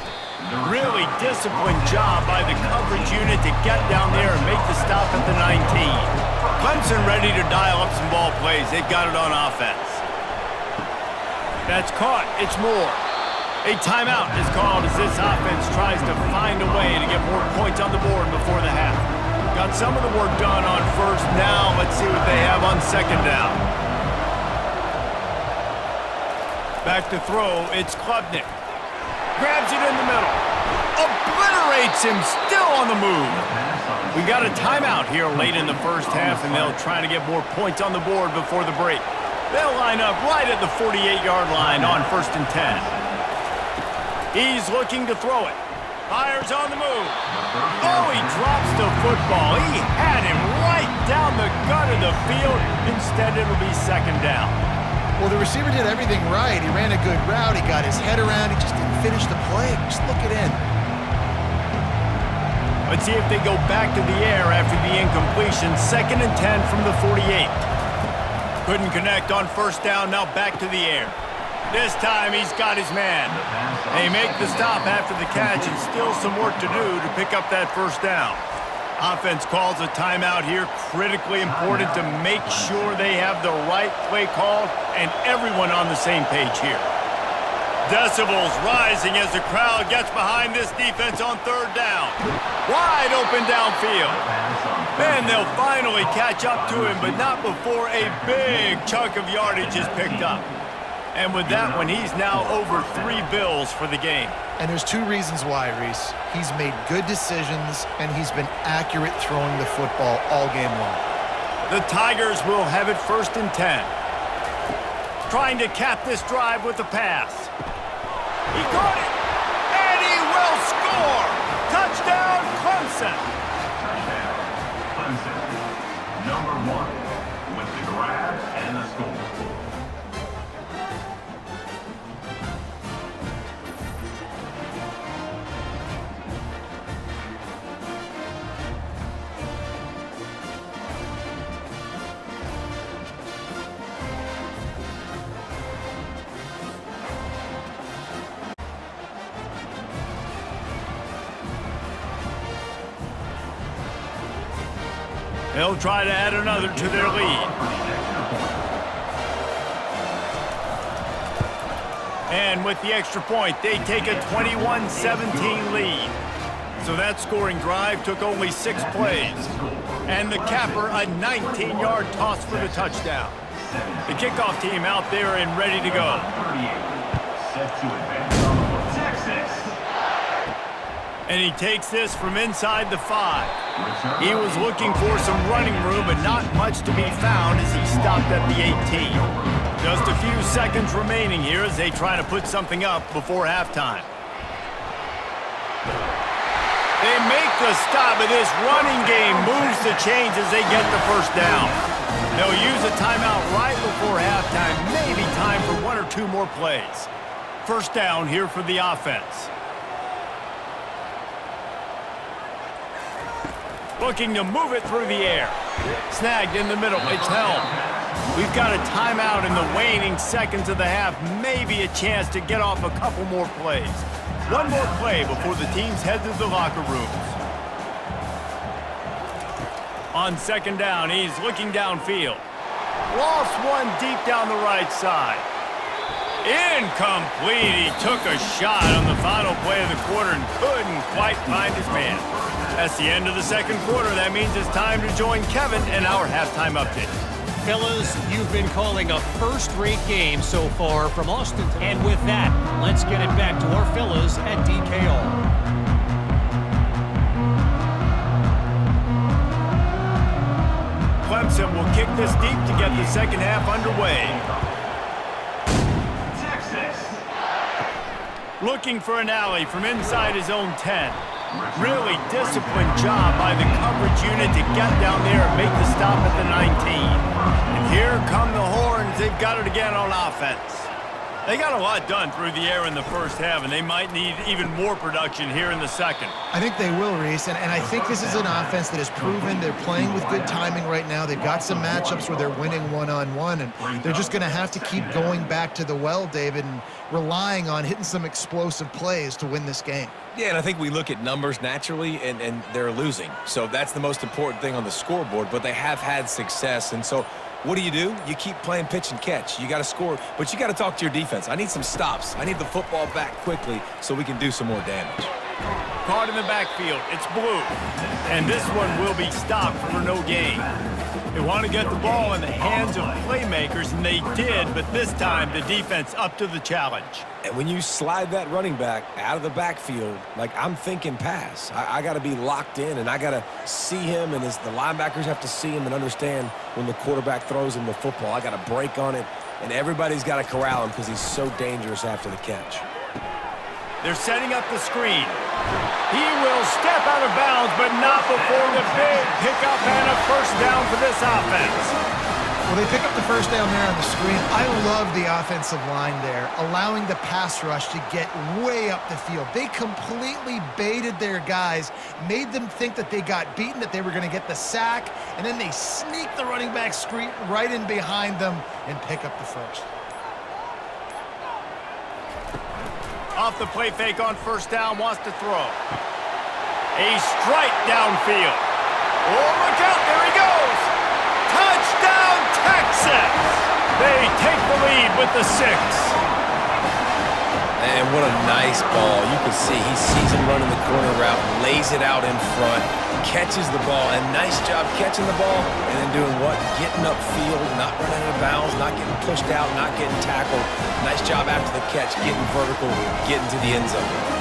Speaker 1: Really disciplined job by the coverage unit to get down there and make the stop at the 19. Clemson ready to dial up some ball plays. They've got it on offense. That's caught. It's more. A timeout is called as this offense tries to find a way to get more points on the board before the half. Got some of the work done on first. Now let's see what they have on second down. Back to throw, it's Klubnik. Grabs it in the middle. Obliterates him, still on the move. We got a timeout here late in the first half, and they'll try to get more points on the board before the break. They'll line up right at the 48-yard line on 1st and 10. He's looking to throw it. Fires on the move. Oh, he drops the football. He had him right down the gut of the field. Instead, it'll be second down.
Speaker 2: Well, the receiver did everything right. He ran a good route. He got his head around. He just didn't finish the play. Just look it in.
Speaker 1: Let's see if they go back to the air after the incompletion. 2nd and 10 from the 48. Couldn't connect on first down. Now back to the air. This time he's got his man. They make the stop after the catch, and still some work to do to pick up that first down. Offense calls a timeout here. Critically important to make sure they have the right play called and everyone on the same page here. Decibels rising as the crowd gets behind this defense on third down. Wide open downfield. Then they'll finally catch up to him, but not before a big chunk of yardage is picked up. And with that one, he's now over 3 bills for the game.
Speaker 2: And there's 2 reasons why, Reese. He's made good decisions, and he's been accurate throwing the football all game long.
Speaker 1: The Tigers will have it 1st and 10. Trying to cap this drive with the pass. He caught it, and he will score! Touchdown, Clemson!
Speaker 4: Touchdown, Clemson. Number 1 with the grab and the score.
Speaker 1: They'll try to add another to their lead. And with the extra point, they take a 21-17 lead. So that scoring drive took only 6 plays. And the capper, a 19-yard toss for the touchdown. The kickoff team out there and ready to go.
Speaker 4: 38, set to advance, Texas.
Speaker 1: And he takes this from inside the 5. He was looking for some running room, but not much to be found as he stopped at the 18. Just a few seconds remaining here as they try to put something up before halftime. They make the stop, but this running game moves the chains as they get the 1st down. They'll use a timeout right before halftime, maybe time for 1 or 2 more plays. 1st down here for the offense. Looking to move it through the air. Snagged in the middle. It's held. We've got a timeout in the waning seconds of the half. Maybe a chance to get off a couple more plays. 1 more play before the teams head to the locker rooms. On 2nd down, he's looking downfield. Lost one deep down the right side. Incomplete. He took a shot on the final play of the quarter and couldn't quite find his man. That's the end of the 2nd quarter. That means it's time to join Kevin in our halftime update.
Speaker 5: Fellas, you've been calling a first-rate game so far from Austin. And with that, let's get it back to our fellas at DKR.
Speaker 1: Clemson will kick this deep to get the 2nd half underway.
Speaker 4: Texas.
Speaker 1: Looking for an alley from inside his own 10. Really disciplined job by the coverage unit to get down there and make the stop at the 19. And here come the Horns. They've got it again on offense. They got a lot done through the air in the 1st half, and they might need even more production here in the 2nd.
Speaker 2: I think they will, Reese, and I think this is an offense that has proven they're playing with good timing right now. They've got some matchups where they're winning one-on-one, and they're just going to have to keep going back to the well, David, and relying on hitting some explosive plays to win this game.
Speaker 3: Yeah, and I think we look at numbers naturally, and they're losing. So that's the most important thing on the scoreboard, but they have had success. And so what do? You keep playing pitch and catch. You got to score, but you got to talk to your defense. I need some stops. I need the football back quickly so we can do some more damage.
Speaker 1: Caught in the backfield. It's blue. And this one will be stopped for no gain. They want to get the ball in the hands of playmakers, and they did, but this time the defense up to the challenge.
Speaker 3: And when you slide that running back out of the backfield, like I'm thinking pass, I got to be locked in, and I got to see him, and the linebackers have to see him and understand when the quarterback throws him the football. I got to break on it, and everybody's got to corral him because he's so dangerous after the catch.
Speaker 1: They're setting up the screen. He will step out of bounds, but not before the big pickup and a 1st down for this offense.
Speaker 2: Well, they pick up the 1st down there on the screen. I love the offensive line there, allowing the pass rush to get way up the field. They completely baited their guys, made them think that they got beaten, that they were going to get the sack, and then they sneak the running back screen right in behind them and pick up the 1st.
Speaker 1: Off the play fake on 1st down, wants to throw. A strike downfield. Oh, look out, there he goes. Touchdown, Texas. They take the lead with the 6.
Speaker 3: And what a nice ball. You can see he sees him running the corner route, lays it out in front, catches the ball, and nice job catching the ball and then doing what? Getting upfield, not running out of bounds, not getting pushed out, not getting tackled. Nice job after the catch, getting vertical, getting to the end zone.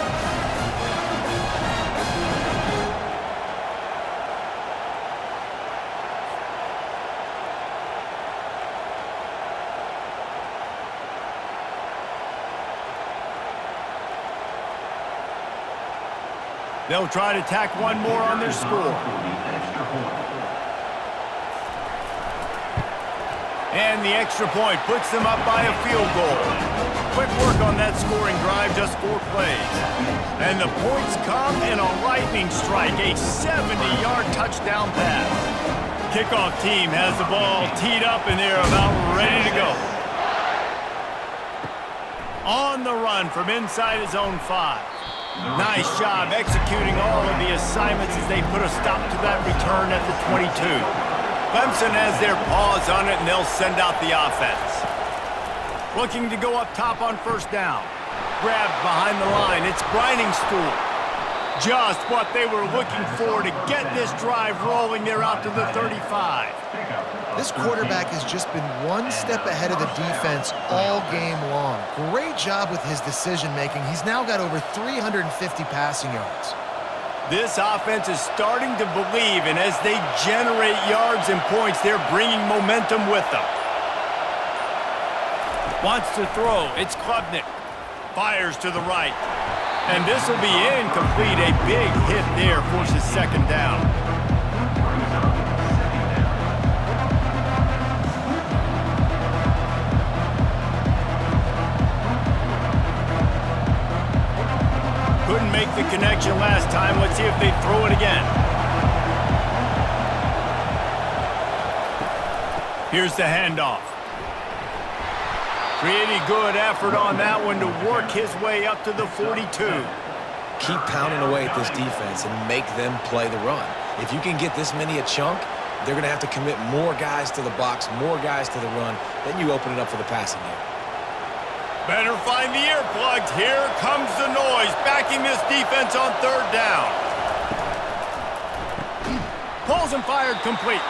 Speaker 1: They'll try to tack one more on their score. And the extra point puts them up by a field goal. Quick work on that scoring drive, just 4 plays. And the points come in a lightning strike, a 70-yard touchdown pass. Kickoff team has the ball teed up and they're about ready to go. On the run from inside his own 5. Nice job executing all of the assignments as they put a stop to that return at the 22. Clemson has their paws on it, and they'll send out the offense. Looking to go up top on first down. Grabbed behind the line. It's grinding stool. Just what they were looking for to get this drive rolling. They're out to the 35.
Speaker 2: This quarterback has just been one step ahead of the defense all game long. Great job with his decision-making. He's now got over 350 passing yards.
Speaker 1: This offense is starting to believe, and as they generate yards and points, they're bringing momentum with them. Wants to throw. It's Klubnik. Fires to the right. And this will be incomplete. A big hit there forces second down. Couldn't make the connection last time. Let's see if they throw it again. Here's the handoff. Pretty good effort on that one to work his way up to the 42.
Speaker 3: Keep pounding away at this defense and make them play the run. If you can get this many a chunk, they're going to have to commit more guys to the box, more guys to the run. Then you open it up for the passing game.
Speaker 1: Better find the earplugs. Here comes the noise, backing this defense on third down. Pulls and fired complete.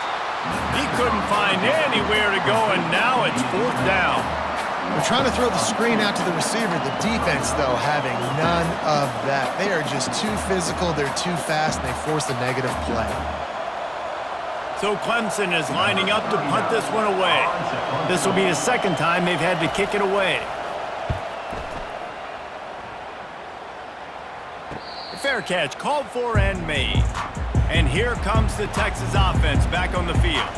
Speaker 1: He couldn't find anywhere to go, and now it's fourth down.
Speaker 2: They're trying to throw the screen out to the receiver. The defense, though, having none of that. They are just too physical, they're too fast, and they force the negative play.
Speaker 1: So Clemson is lining up to punt this one away. This will be the second time they've had to kick it away. Fair catch, called for and made. And here comes the Texas offense back on the field.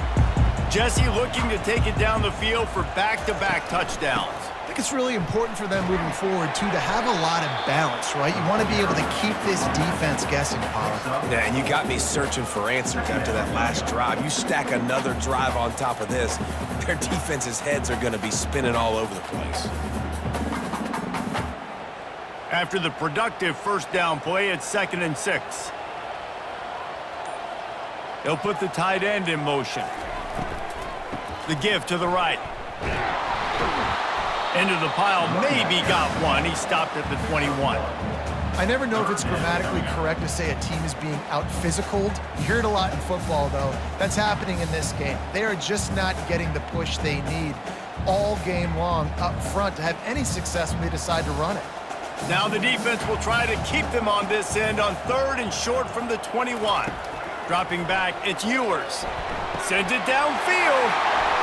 Speaker 1: Jesse looking to take it down the field for back-to-back touchdowns.
Speaker 2: I think it's really important for them moving forward, too, to have a lot of balance, right? You want to be able to keep this defense guessing, Paul.
Speaker 3: Yeah, and you got me searching for answers after that last drive. You stack another drive on top of this, their defense's heads are going to be spinning all over the place.
Speaker 1: After the productive first down play, it's 2nd and 6. They'll put the tight end in motion. The give to the right. Into the pile, maybe got one. He stopped at the 21.
Speaker 2: I never know if it's grammatically correct to say a team is being out-physicaled. You hear it a lot in football, though. That's happening in this game. They are just not getting the push they need all game long up front to have any success when they decide to run it.
Speaker 1: Now the defense will try to keep them on this end on 3rd and short from the 21. Dropping back, it's Ewers. Sends it downfield.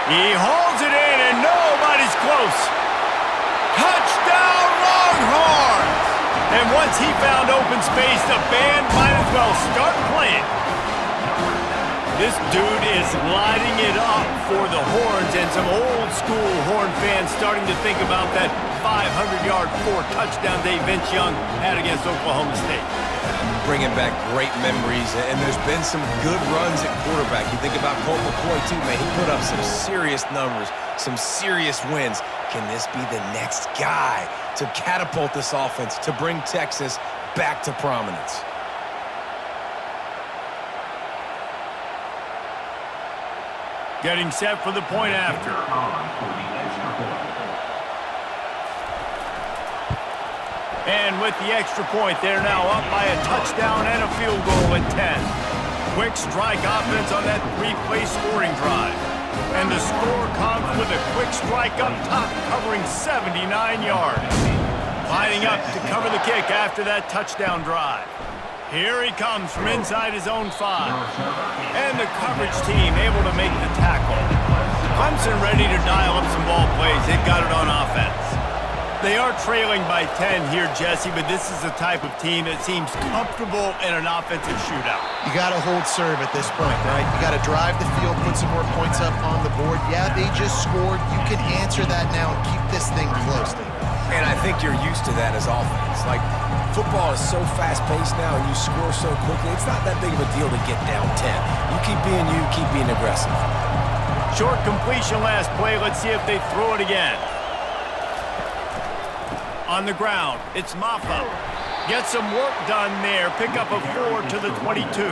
Speaker 1: He hauls it in, and nobody's close. Touchdown, Longhorns! And once he found open space, the band might as well start playing. This dude is lighting it up for the Horns, and some old-school Horn fans starting to think about that 500-yard, 4-touchdown day Vince Young had against Oklahoma State.
Speaker 3: Bringing back great memories, and there's been some good runs at quarterback. You think about Colt McCoy, too, man. He put up some serious numbers, some serious wins. Can this be the next guy to catapult this offense, to bring Texas back to prominence?
Speaker 1: Getting set for the point after. And with the extra point, they're now up by a touchdown and a field goal at 10. Quick strike offense on that 3-play scoring drive. And the score comes with a quick strike up top, covering 79 yards. Lining up to cover the kick after that touchdown drive. Here he comes from inside his own 5. And the coverage team able to make the tackle. Clemson ready to dial up some ball plays. They've got it on offense. They are trailing by 10 here, Jesse, but this is the type of team that seems comfortable in an offensive shootout.
Speaker 2: You got to hold serve at this point, right? You got to drive the field, put some more points up on the board. Yeah, they just scored. You can answer that now and keep this thing close, David.
Speaker 3: And I think you're used to that as offense. Like, football is so fast-paced now and you score so quickly, it's not that big of a deal to get down 10. You keep being aggressive.
Speaker 1: Short completion last play. Let's see if they throw it again. On the ground, it's Maffa. Get some work done there. Pick up a 4 to the 22.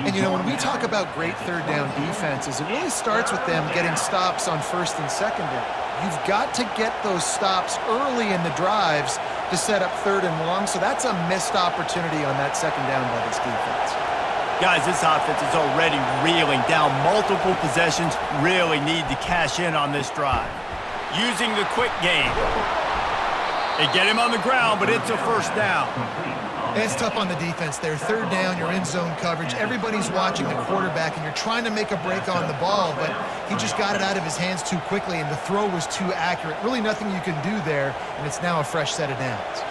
Speaker 2: And, you know, when we talk about great third down defenses, it really starts with them getting stops on first and second down. You've got to get those stops early in the drives to set up third and long, so that's a missed opportunity on that second down by this defense.
Speaker 1: Guys, this offense is already reeling down multiple possessions. Really need to cash in on this drive. Using the quick game. They get him on the ground, but it's a first down.
Speaker 2: It's tough on the defense there. Third down, you're in zone coverage. Everybody's watching the quarterback, and you're trying to make a break on the ball, but he just got it out of his hands too quickly, and the throw was too accurate. Really nothing you can do there, and it's now a fresh set of downs.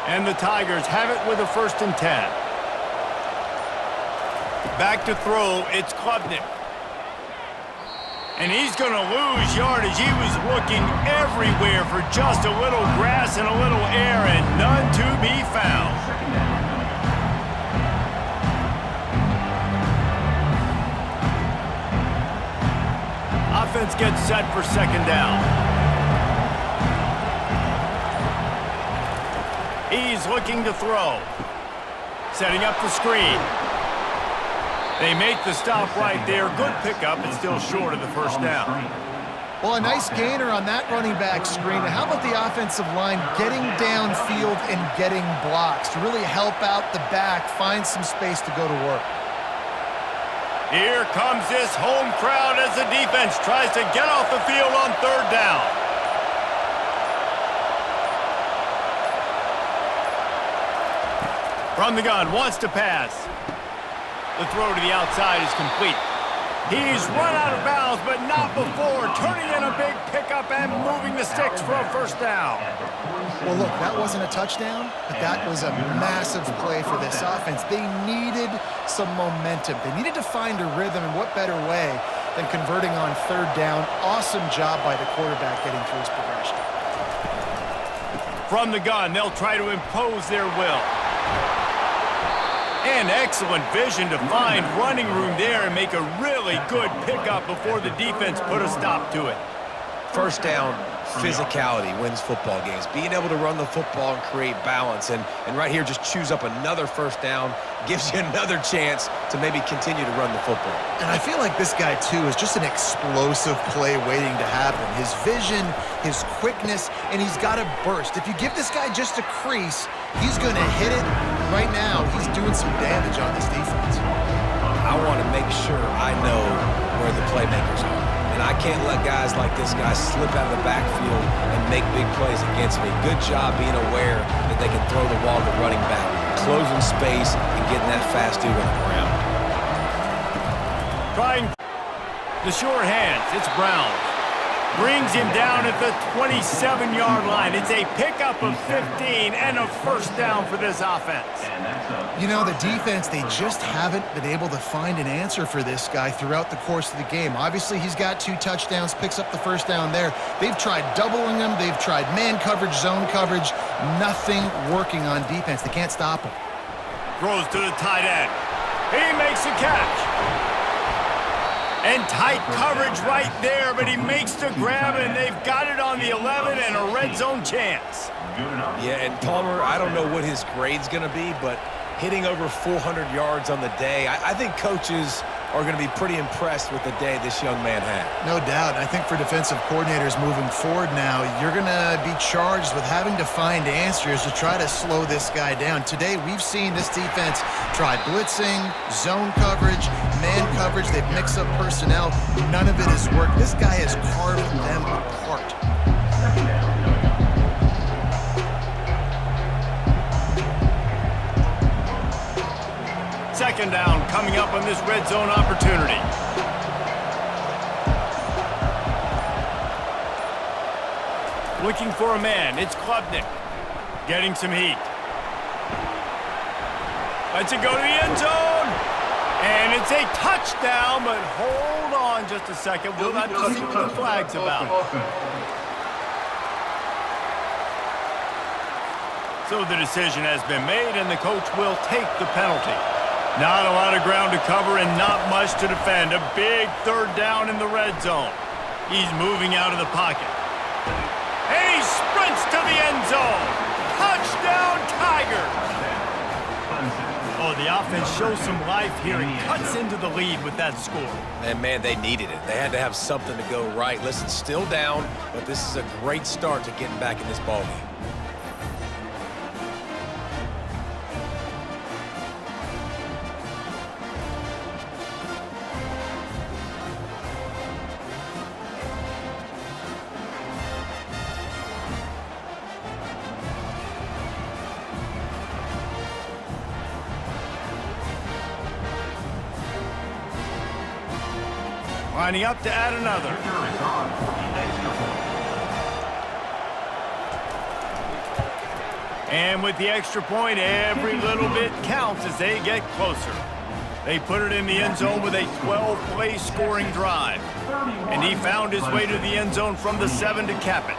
Speaker 1: And the Tigers have it with a 1st and 10. Back to throw, it's Klubnik. And he's going to lose yardage. He was looking everywhere for just a little grass and a little air, and none to be found. Offense gets set for second down. He's looking to throw. Setting up the screen. They make the stop right there. Good pickup, and still short of the first down.
Speaker 2: Well, a nice gainer on that running back screen. Now, how about the offensive line getting downfield and getting blocks to really help out the back, find some space to go to work?
Speaker 1: Here comes this home crowd as the defense tries to get off the field on third down. From the gun, wants to pass. The throw to the outside is complete. He's run out of bounds, but not before turning in a big pickup and moving the sticks for a first down.
Speaker 2: Well, look, that wasn't a touchdown, but that was a massive play for this offense. They needed some momentum. They needed to find a rhythm, and what better way than converting on third down. Awesome job by the quarterback getting through his progression.
Speaker 1: From the gun, they'll try to impose their will. And excellent vision to find running room there and make a really good pickup before the defense put a stop to it.
Speaker 3: First down, physicality wins football games. Being able to run the football and create balance. And right here, just choose up another first down, gives you another chance to maybe continue to run the football.
Speaker 2: And I feel like this guy, too, is just an explosive play waiting to happen. His vision, his quickness, and he's got a burst. If you give this guy just a crease, he's going to hit it. Right now, he's doing some damage on this defense.
Speaker 3: I want to make sure I know where the playmakers are. And I can't let guys like this guy slip out of the backfield and make big plays against me. Good job being aware that they can throw the ball to the running back, closing space, and getting that fast dude on the ground.
Speaker 1: Trying the short hands. It's Brown. Brings him down at the 27-yard line. It's a pickup of 15 and a first down for this offense.
Speaker 2: You know, the defense, they just haven't been able to find an answer for this guy throughout the course of the game. Obviously, he's got 2 touchdowns, picks up the first down there. They've tried doubling him. They've tried man coverage, zone coverage. Nothing working on defense. They can't stop him.
Speaker 1: Throws to the tight end. He makes the catch. And tight coverage right there, but he makes the grab, and they've got it on the 11 and a red zone chance.
Speaker 3: Yeah, and Palmer, I don't know what his grade's going to be, but hitting over 400 yards on the day, I think coaches are going to be pretty impressed with the day this young man had.
Speaker 2: No doubt. I think for defensive coordinators moving forward now, you're going to be charged with having to find answers to try to slow this guy down. Today, we've seen this defense try blitzing, zone coverage, man coverage. They've mixed up personnel. None of it has worked. This guy has carved them apart.
Speaker 1: Second down coming up on this red zone opportunity. Looking for a man. It's Klubnik. Getting some heat. Lets it go to the end zone. And it's a touchdown, but hold on just a second. We'll have to see what the flag's about. So the decision has been made, and the coach will take the penalty. Not a lot of ground to cover and not much to defend. A big third down in the red zone. He's moving out of the pocket. And he sprints to the end zone. Touchdown, Tigers! Oh, the offense shows some life here and cuts into the lead with that score.
Speaker 3: And, man, they needed it. They had to have something to go right. Listen, still down, but this is a great start to getting back in this ballgame.
Speaker 1: Lining up to add another. And with the extra point, every little bit counts as they get closer. They put it in the end zone with a 12-play scoring drive. And he found his way to the end zone from the 7 to cap it.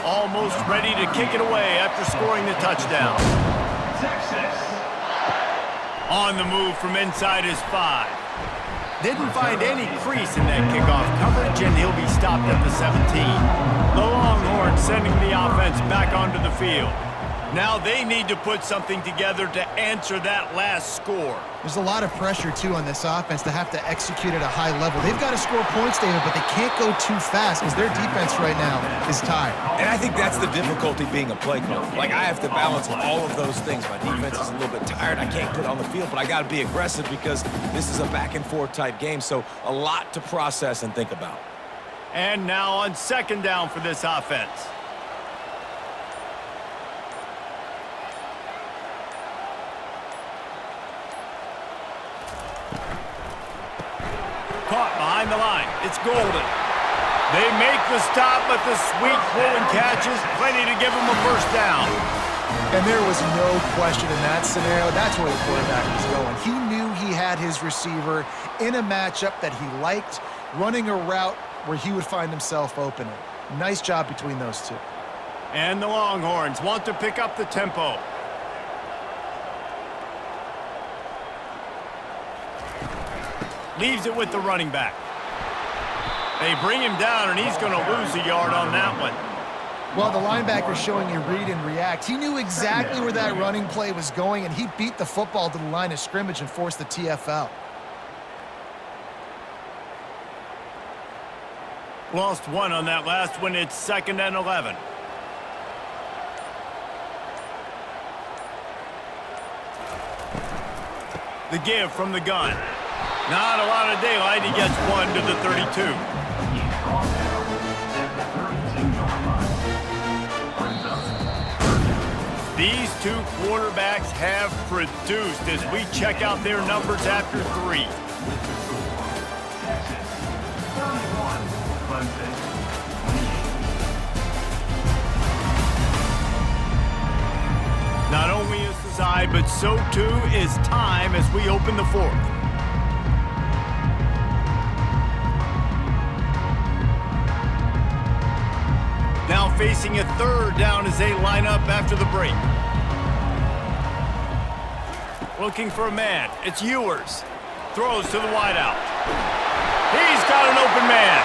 Speaker 1: Almost ready to kick it away after scoring the touchdown. On the move from inside his 5. Didn't find any crease in that kickoff coverage, and he'll be stopped at the 17. The Longhorns sending the offense back onto the field. Now they need to put something together to answer that last score.
Speaker 2: There's a lot of pressure, too, on this offense to have to execute at a high level. They've got to score points, David, but they can't go too fast because their defense right now is tired.
Speaker 3: And I think that's the difficulty being a play caller. Like, I have to balance all of those things. My defense is a little bit tired. I can't put it on the field, but I got to be aggressive because this is a back-and-forth type game, so a lot to process and think about.
Speaker 1: And now on second down for this offense. Caught behind the line. It's Golden. They make the stop, but the sweet pulling catch is plenty to give them a first down.
Speaker 2: And there was no question in that scenario. That's where the quarterback was going. He knew he had his receiver in a matchup that he liked, running a route where he would find himself opening. Nice job between those two.
Speaker 1: And the Longhorns want to pick up the tempo. Leaves it with the running back. They bring him down, and he's going to lose a yard on that one.
Speaker 2: Well, the linebacker showing you read and react. He knew exactly where that running play was going, and he beat the football to the line of scrimmage and forced the TFL.
Speaker 1: Lost one on that last one. It's 2nd and 11. The give from the gun. Not a lot of daylight. He gets one to the 32. These two quarterbacks have produced as we check out their numbers after 3. Not only is the side, but so too is time as we open the 4th. Now facing a 3rd down as they line up after the break. Looking for a man. It's Ewers. Throws to the wideout. He's got an open man.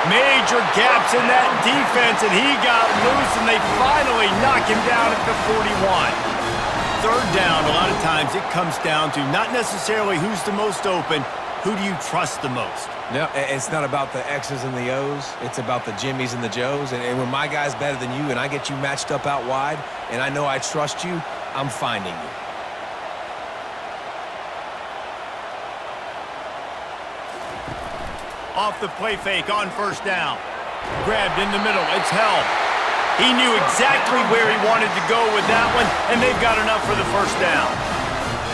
Speaker 1: Major gaps in that defense, and he got loose, and they finally knock him down at the 41. third down, a lot of times it comes down to not necessarily who's the most open, who do you trust the most?
Speaker 3: No, it's not about the X's and the O's. It's about the Jimmies and the Joes. And when my guy's better than you and I get you matched up out wide and I know I trust you, I'm finding you.
Speaker 1: Off the play fake on first down. Grabbed in the middle. It's held. He knew exactly where he wanted to go with that one, and they've got enough for the first down.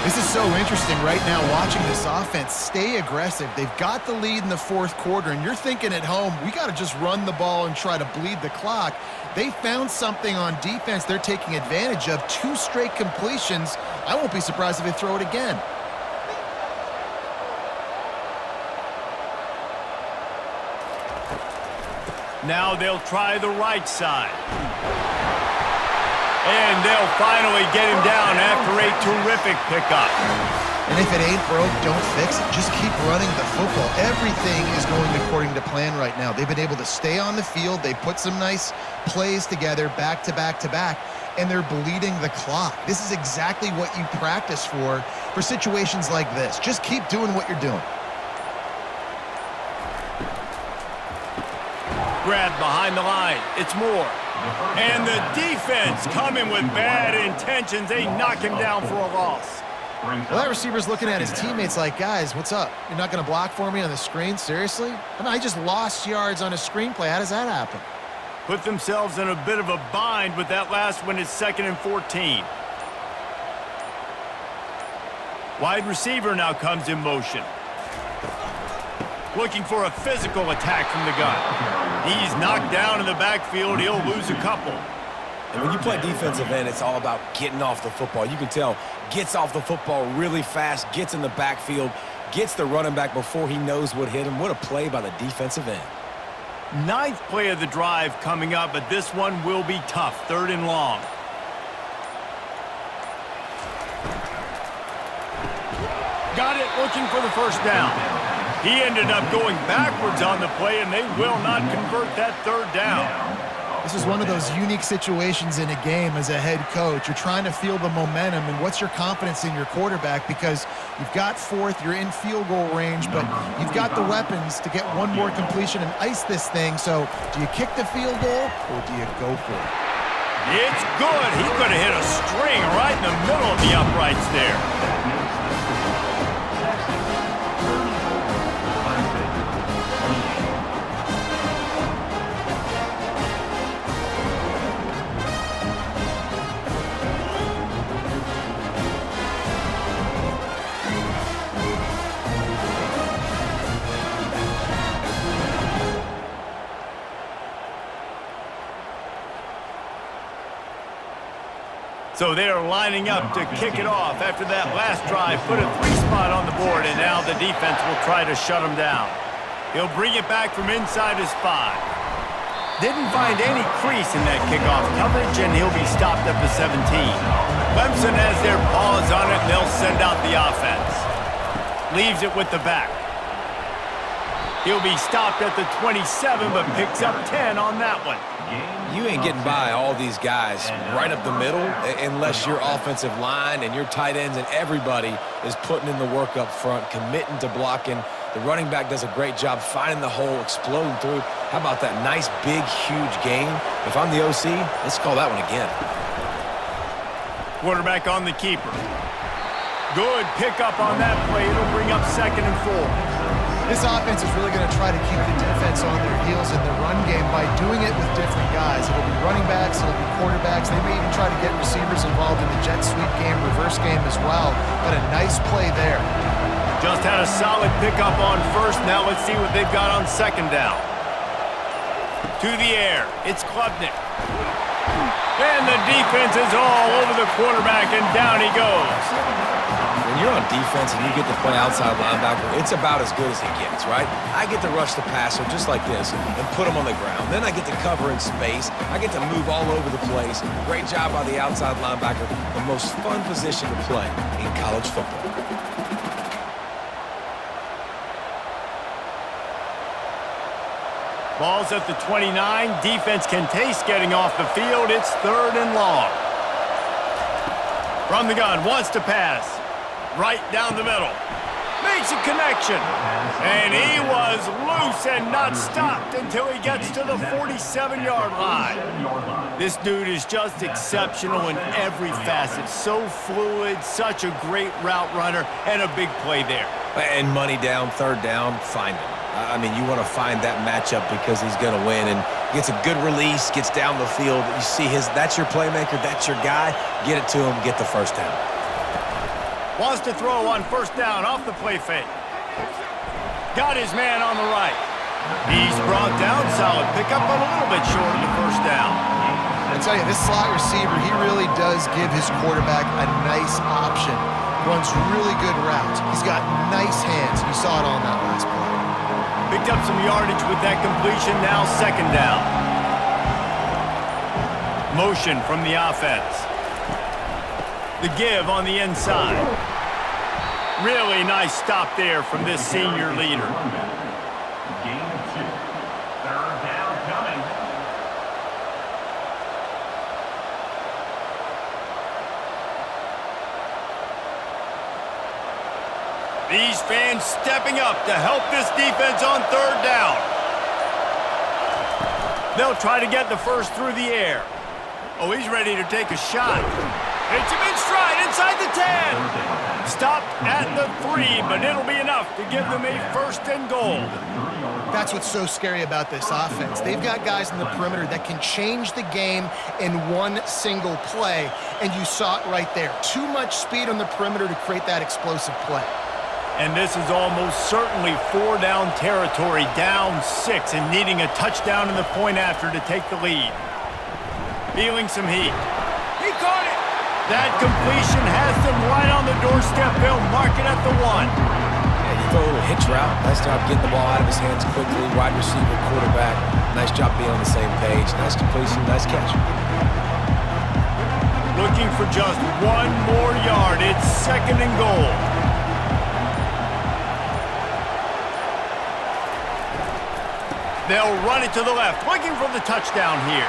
Speaker 2: This is so interesting right now watching this offense stay aggressive. They've got the lead in the fourth quarter, and you're thinking at home, we got to just run the ball and try to bleed the clock. They found something on defense they're taking advantage of. 2 straight completions. I won't be surprised if they throw it again.
Speaker 1: Now they'll try the right side. And they'll finally get him down after a terrific pickup.
Speaker 2: And if it ain't broke, don't fix it. Just keep running the football. Everything is going according to plan right now. They've been able to stay on the field. They put some nice plays together back to back to back, and they're bleeding the clock. This is exactly what you practice for situations like this. Just keep doing what you're doing.
Speaker 1: Grabbed behind the line. It's Moore. And the defense coming with bad intentions. They knock him down for a loss.
Speaker 2: Well, that receiver's looking at his teammates like, guys, what's up? You're not going to block for me on the screen? Seriously? I mean, I just lost yards on a screenplay. How does that happen?
Speaker 1: Put themselves in a bit of a bind with that last one. It's 2nd and 14. Wide receiver now comes in motion. Looking for a physical attack from the gun. He's knocked down in the backfield. He'll lose a couple.
Speaker 3: And when you play defensive end, it's all about getting off the football. You can tell, gets off the football really fast, gets in the backfield, gets the running back before he knows what hit him. What a play by the defensive end.
Speaker 1: 9th play of the drive coming up, but this one will be tough. 3rd and long. Got it, looking for the first down. He ended up going backwards on the play, and they will not convert that 3rd down.
Speaker 2: This is one of those unique situations in a game as a head coach. You're trying to feel the momentum, and what's your confidence in your quarterback? Because you've got 4th, you're in field goal range, but you've got the weapons to get one more completion and ice this thing. So do you kick the field goal, or do you go for it?
Speaker 1: It's good. He could have hit a string right in the middle of the uprights there. So they are lining up to kick it off after that last drive. Put a 3-spot on the board, and now the defense will try to shut him down. He'll bring it back from inside his 5. Didn't find any crease in that kickoff coverage, and he'll be stopped at the 17. Clemson has their paws on it, and they'll send out the offense. Leaves it with the back. He'll be stopped at the 27, but picks up 10 on that one.
Speaker 3: You ain't getting by all these guys right up the middle unless your offensive line and your tight ends and everybody is putting in the work up front, committing to blocking. The running back does a great job finding the hole, exploding through. How about that nice, big, huge gain? If I'm the OC, let's call that one again.
Speaker 1: Quarterback on the keeper. Good pickup on that play. It'll bring up 2nd and 4.
Speaker 2: This offense is really going to try to keep the defense on their heels in the run game by doing it with different guys. It'll be running backs, it'll be quarterbacks. They may even try to get receivers involved in the jet sweep game, reverse game as well. But a nice play there.
Speaker 1: Just had a solid pickup on 1st. Now let's see what they've got on 2nd down. To the air. It's Klubnik. And the defense is all over the quarterback, and down he goes.
Speaker 3: When you're on defense and you get to play outside linebacker, it's about as good as it gets, right? I get to rush the passer just like this and put him on the ground. Then I get to cover in space. I get to move all over the place. Great job by the outside linebacker. The most fun position to play in college football.
Speaker 1: Ball's at the 29. Defense can taste getting off the field. It's 3rd and long. From the gun, wants to pass. Right down the middle. Makes a connection. And he was loose and not stopped until he gets to the 47-yard line. This dude is just exceptional in every facet. So fluid, such a great route runner, and a big play there.
Speaker 3: And money down, third down, find him. I mean, you want to find that matchup because he's going to win. And gets a good release, gets down the field. You see that's your playmaker, that's your guy. Get it to him, get the first down.
Speaker 1: Wants to throw on first down off the play fake. Got his man on the right. He's brought down, solid pickup, but a little bit short of the first down.
Speaker 2: I tell you, this slot receiver, he really does give his quarterback a nice option. Runs really good routes. He's got nice hands. You saw it on that last play.
Speaker 1: Picked up some yardage with that completion, now second down. Motion from the offense. The give on the inside. Really nice stop there from this senior leader.
Speaker 4: Gain of 2. Third down coming.
Speaker 1: These fans stepping up to help this defense on third down. They'll try to get the first through the air. Oh, he's ready to take a shot. Hits him in stride inside the 10. Stopped at the 3, but it'll be enough to give them a first and goal.
Speaker 2: That's what's so scary about this offense. They've got guys in the perimeter that can change the game in one single play, and you saw it right there. Too much speed on the perimeter to create that explosive play.
Speaker 1: And this is almost certainly 4-down territory, down 6, and needing a touchdown in the point after to take the lead. Feeling some heat. He caught it! That completion has them right on the doorstep. They'll mark it at the 1.
Speaker 3: Yeah, you throw a little hitch route. Nice job getting the ball out of his hands quickly. Wide receiver, quarterback. Nice job being on the same page. Nice completion, nice catch.
Speaker 1: Looking for just 1 more yard. It's second and goal. They'll run it to the left, looking for the touchdown here.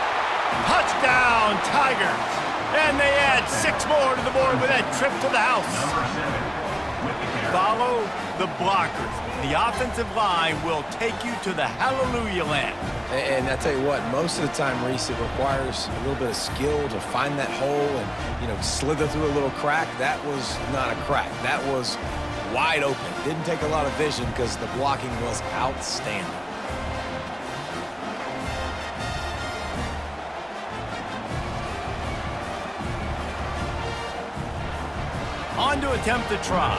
Speaker 1: Touchdown, Tigers! And they add 6 more to the board with that trip to the house. Follow the blockers. The offensive line will take you to the hallelujah land.
Speaker 3: And I tell you what, most of the time, Reese, it requires a little bit of skill to find that hole and, slither through a little crack. That was not a crack. That was wide open. Didn't take a lot of vision because the blocking was outstanding.
Speaker 1: On to attempt the try.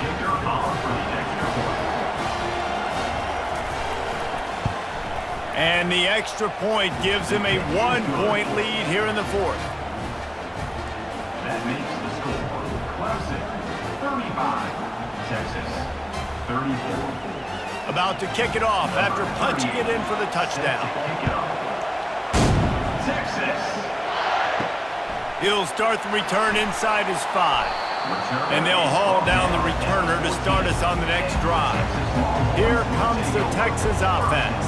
Speaker 1: And the extra point gives him a 1-point lead here in the 4th.
Speaker 4: That makes the score Clemson 35, Texas 34.
Speaker 1: About to kick it off after punching it in for the touchdown.
Speaker 4: Texas.
Speaker 1: He'll start the return inside his 5. And they'll haul down the returner to start us on the next drive. Here comes the Texas offense.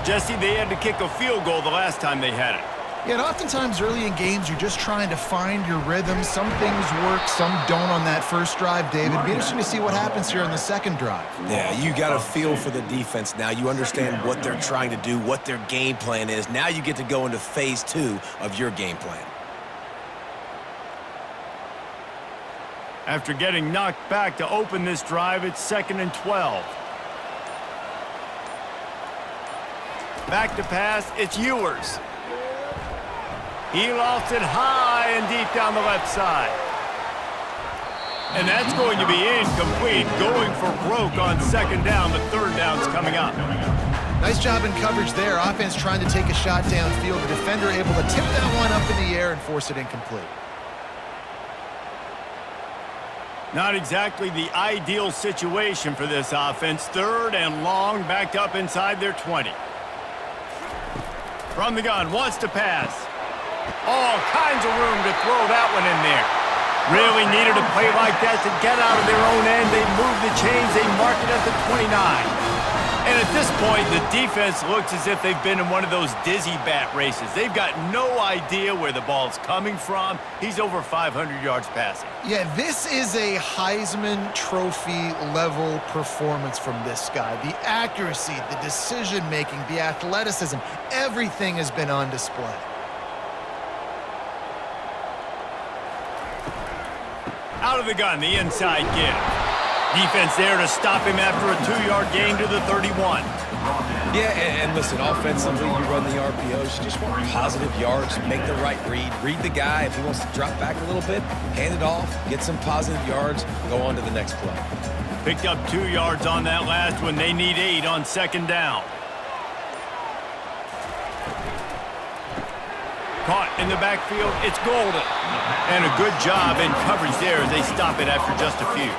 Speaker 1: Jesse, they had to kick a field goal the last time they had it.
Speaker 2: Yeah, and oftentimes early in games, you're just trying to find your rhythm. Some things work, some don't on that first drive, David. It'd be interesting to see what happens here on the second drive.
Speaker 3: Yeah, you got a feel for the defense now. You understand what they're trying to do, what their game plan is. Now you get to go into phase 2 of your game plan.
Speaker 1: After getting knocked back to open this drive, it's 2nd and 12. Back to pass, it's Ewers. He lofts it high and deep down the left side. And that's going to be incomplete, going for broke on 2nd down. The 3rd down's coming up.
Speaker 2: Nice job in coverage there. Offense trying to take a shot downfield. The defender able to tip that one up in the air and force it incomplete.
Speaker 1: Not exactly the ideal situation for this offense. 3rd and long, backed up inside their 20. From the gun, wants to pass. All kinds of room to throw that one in there. Really needed a play like that to get out of their own end. They move the chains, they mark it at the 29. And at this point, the defense looks as if they've been in one of those dizzy bat races. They've got no idea where the ball's coming from. He's over 500 yards passing.
Speaker 2: Yeah, this is a Heisman Trophy level performance from this guy. The accuracy, the decision-making, the athleticism, everything has been on display.
Speaker 1: Out of the gun, the inside give. Defense there to stop him after a 2-yard gain to the 31.
Speaker 3: Yeah, and listen, offensively, you run the RPOs. You just want positive yards, make the right read the guy. If he wants to drop back a little bit, hand it off, get some positive yards, go on to the next play.
Speaker 1: Picked up 2 yards on that last one. They need 8 on second down. Caught in the backfield, it's Golden. And a good job in coverage there as they stop it after just a few.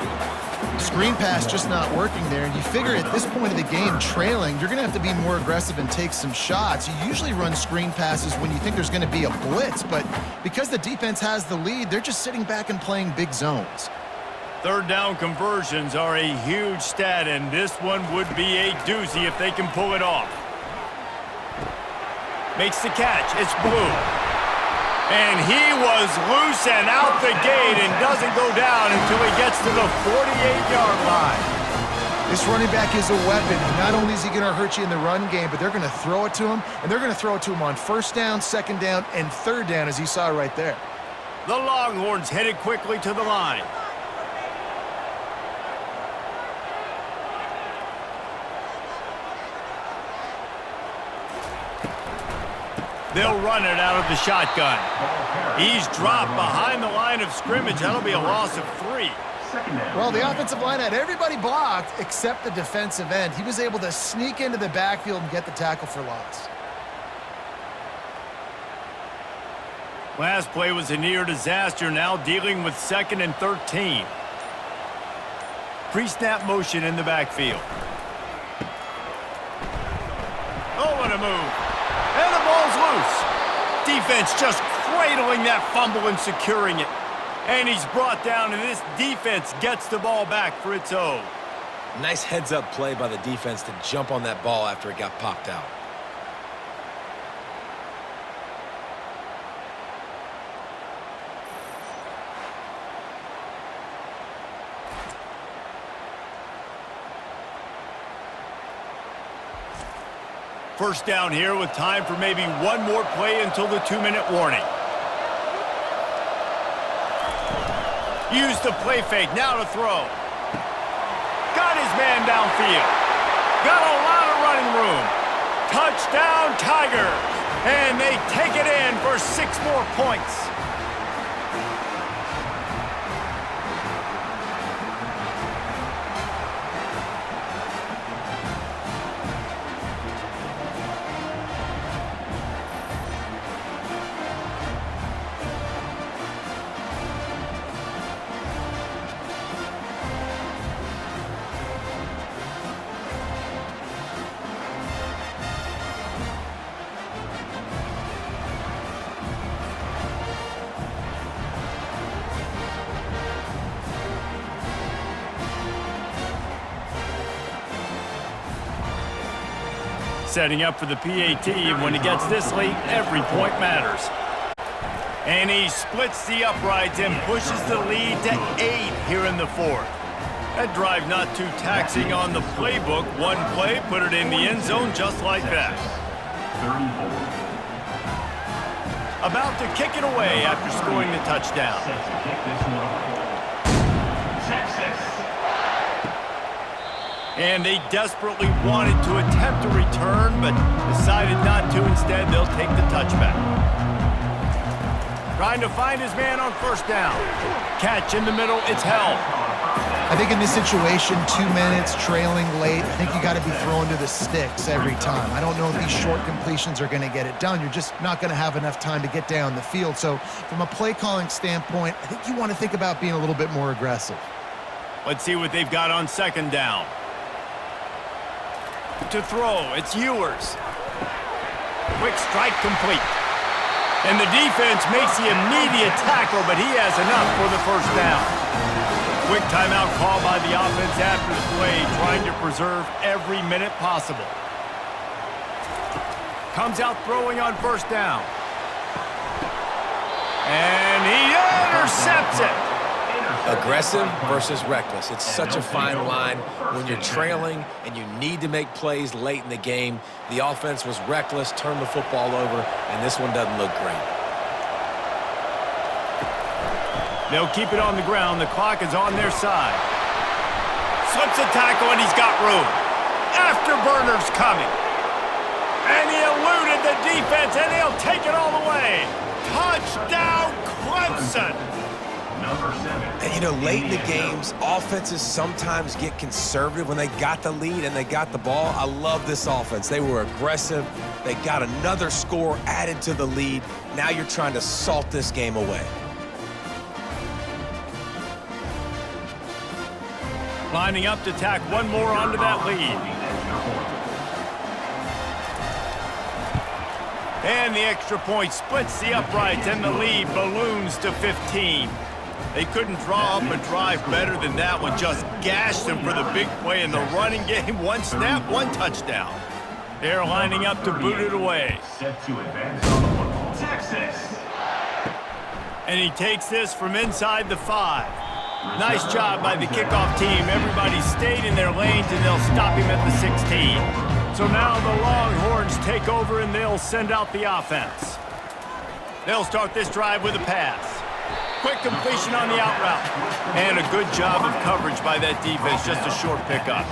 Speaker 2: Screen pass just not working there, and you figure at this point of the game, trailing, you're going to have to be more aggressive and take some shots. You usually run screen passes when you think there's going to be a blitz, but because the defense has the lead, they're just sitting back and playing big zones.
Speaker 1: Third down conversions are a huge stat, and this one would be a doozy if they can pull it off. Makes the catch. It's Blue. And he was loose and out the gate and doesn't go down until he gets to the 48-yard line.
Speaker 2: This running back is a weapon. Not only is he going to hurt you in the run game, but they're going to throw it to him, and they're going to throw it to him on first down, second down, and third down, as you saw right there.
Speaker 1: The Longhorns headed quickly to the line. They'll run it out of the shotgun. He's dropped behind the line of scrimmage. That'll be a loss of 3.
Speaker 2: Well, the offensive line had everybody blocked except the defensive end. He was able to sneak into the backfield and get the tackle for loss.
Speaker 1: Last play was a near disaster, now dealing with 2nd and 13. Pre-snap motion in the backfield. Oh, what a move. And the ball's loose. Defense just cradling that fumble and securing it. And he's brought down, and this defense gets the ball back for its own.
Speaker 3: Nice heads-up play by the defense to jump on that ball after it got popped out.
Speaker 1: First down here with time for maybe one more play until the 2-minute warning. Use the play fake, now to throw. Got his man downfield. Got a lot of running room. Touchdown, Tigers. And they take it in for 6 more points. Setting up for the PAT, and when he gets this late, every point matters. And he splits the uprights and pushes the lead to 8 here in the 4th. That drive not too taxing on the playbook. One play, put it in the end zone just like that.
Speaker 4: 34.
Speaker 1: About to kick it away after scoring the touchdown. And they desperately wanted to attempt a return, but decided not to. Instead, they'll take the touchback. Trying to find his man on first down. Catch in the middle, it's held.
Speaker 2: I think in this situation, 2 minutes, trailing late, I think you got to be throwing to the sticks every time. I don't know if these short completions are going to get it done. You're just not going to have enough time to get down the field. So from a play calling standpoint, I think you want to think about being a little bit more aggressive.
Speaker 1: Let's see what they've got on second down. To throw, it's Ewers. Quick strike complete. And the defense makes the immediate tackle, but he has enough for the first down. Quick timeout call by the offense after the play, trying to preserve every minute possible. Comes out throwing on first down. And he intercepts it.
Speaker 3: Aggressive versus reckless. It's such a fine line when you're trailing and you need to make plays late in the game. The offense was reckless, turned the football over, and this one doesn't look great.
Speaker 1: They'll keep it on the ground. The clock is on their side. Slips a tackle, and he's got room. Afterburner's coming. And he eluded the defense, and he'll take it all the way. Touchdown, Clemson!
Speaker 3: And, you know, late in the games, offenses sometimes get conservative when they got the lead and they got the ball. I love this offense. They were aggressive. They got another score added to the lead. Now you're trying to salt this game away.
Speaker 1: Lining up to tack one more onto that lead. And the extra point splits the uprights, and the lead balloons to 15. They couldn't draw up a drive better than that one. Just gashed them for the big play in the running game. One snap, one touchdown. They're lining up to boot it away.
Speaker 4: Set to advance on the football. Texas.
Speaker 1: And he takes this from inside the 5. Nice job by the kickoff team. Everybody stayed in their lanes, and they'll stop him at the 16. So now the Longhorns take over, and they'll send out the offense. They'll start this drive with a pass. Quick completion on the out route. And a good job of coverage by that defense. Just a short pickup.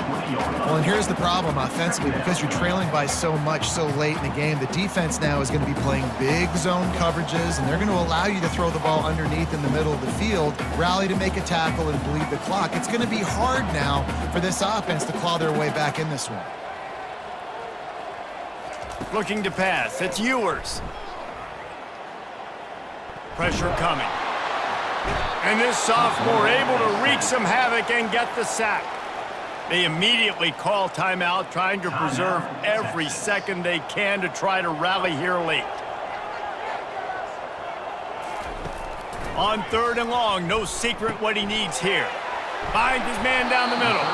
Speaker 2: Well, and here's the problem offensively. Because you're trailing by so much so late in the game, the defense now is going to be playing big zone coverages, and they're going to allow you to throw the ball underneath in the middle of the field, rally to make a tackle, and bleed the clock. It's going to be hard now for this offense to claw their way back in this one.
Speaker 1: Looking to pass. It's Ewers. Pressure coming. And this sophomore able to wreak some havoc and get the sack. They immediately call timeout, trying to preserve every second they can to try to rally here late. On 3rd and long, no secret what he needs here. Finds his man down the middle.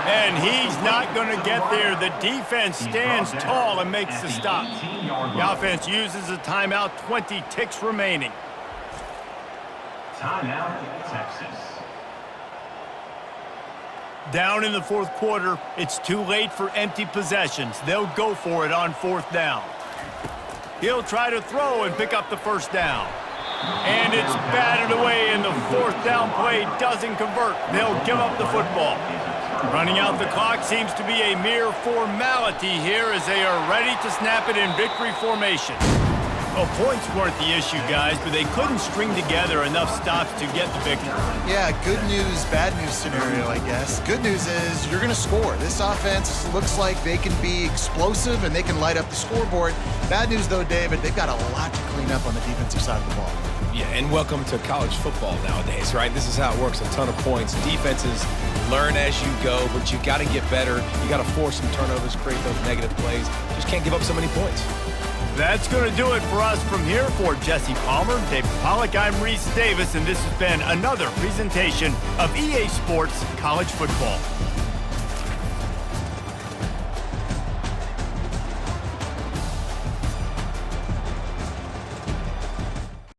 Speaker 1: And he's not going to get there. The defense stands tall and makes the stop. The offense uses a timeout, 20 ticks remaining.
Speaker 4: Timeout, Texas.
Speaker 1: Down in the 4th quarter, it's too late for empty possessions. They'll go for it on 4th down. He'll try to throw and pick up the 1st down. And it's batted away, and the 4th down play doesn't convert. They'll give up the football. Running out the clock seems to be a mere formality here as they are ready to snap it in victory formation. Well, points weren't the issue, guys, but they couldn't string together enough stops to get the victory.
Speaker 2: Yeah, good news, bad news scenario, I guess. Good news is you're going to score. This offense looks like they can be explosive and they can light up the scoreboard. Bad news, though, David, they've got a lot to clean up on the defensive side of the ball.
Speaker 3: Yeah, and welcome to college football nowadays, right? This is how it works, a ton of points. Defenses learn as you go, but you got to get better. You got to force some turnovers, create those negative plays. Just can't give up so many points.
Speaker 1: That's going to do it for us from here. For Jesse Palmer, David Pollack, I'm Reese Davis, and this has been another presentation of EA Sports College Football.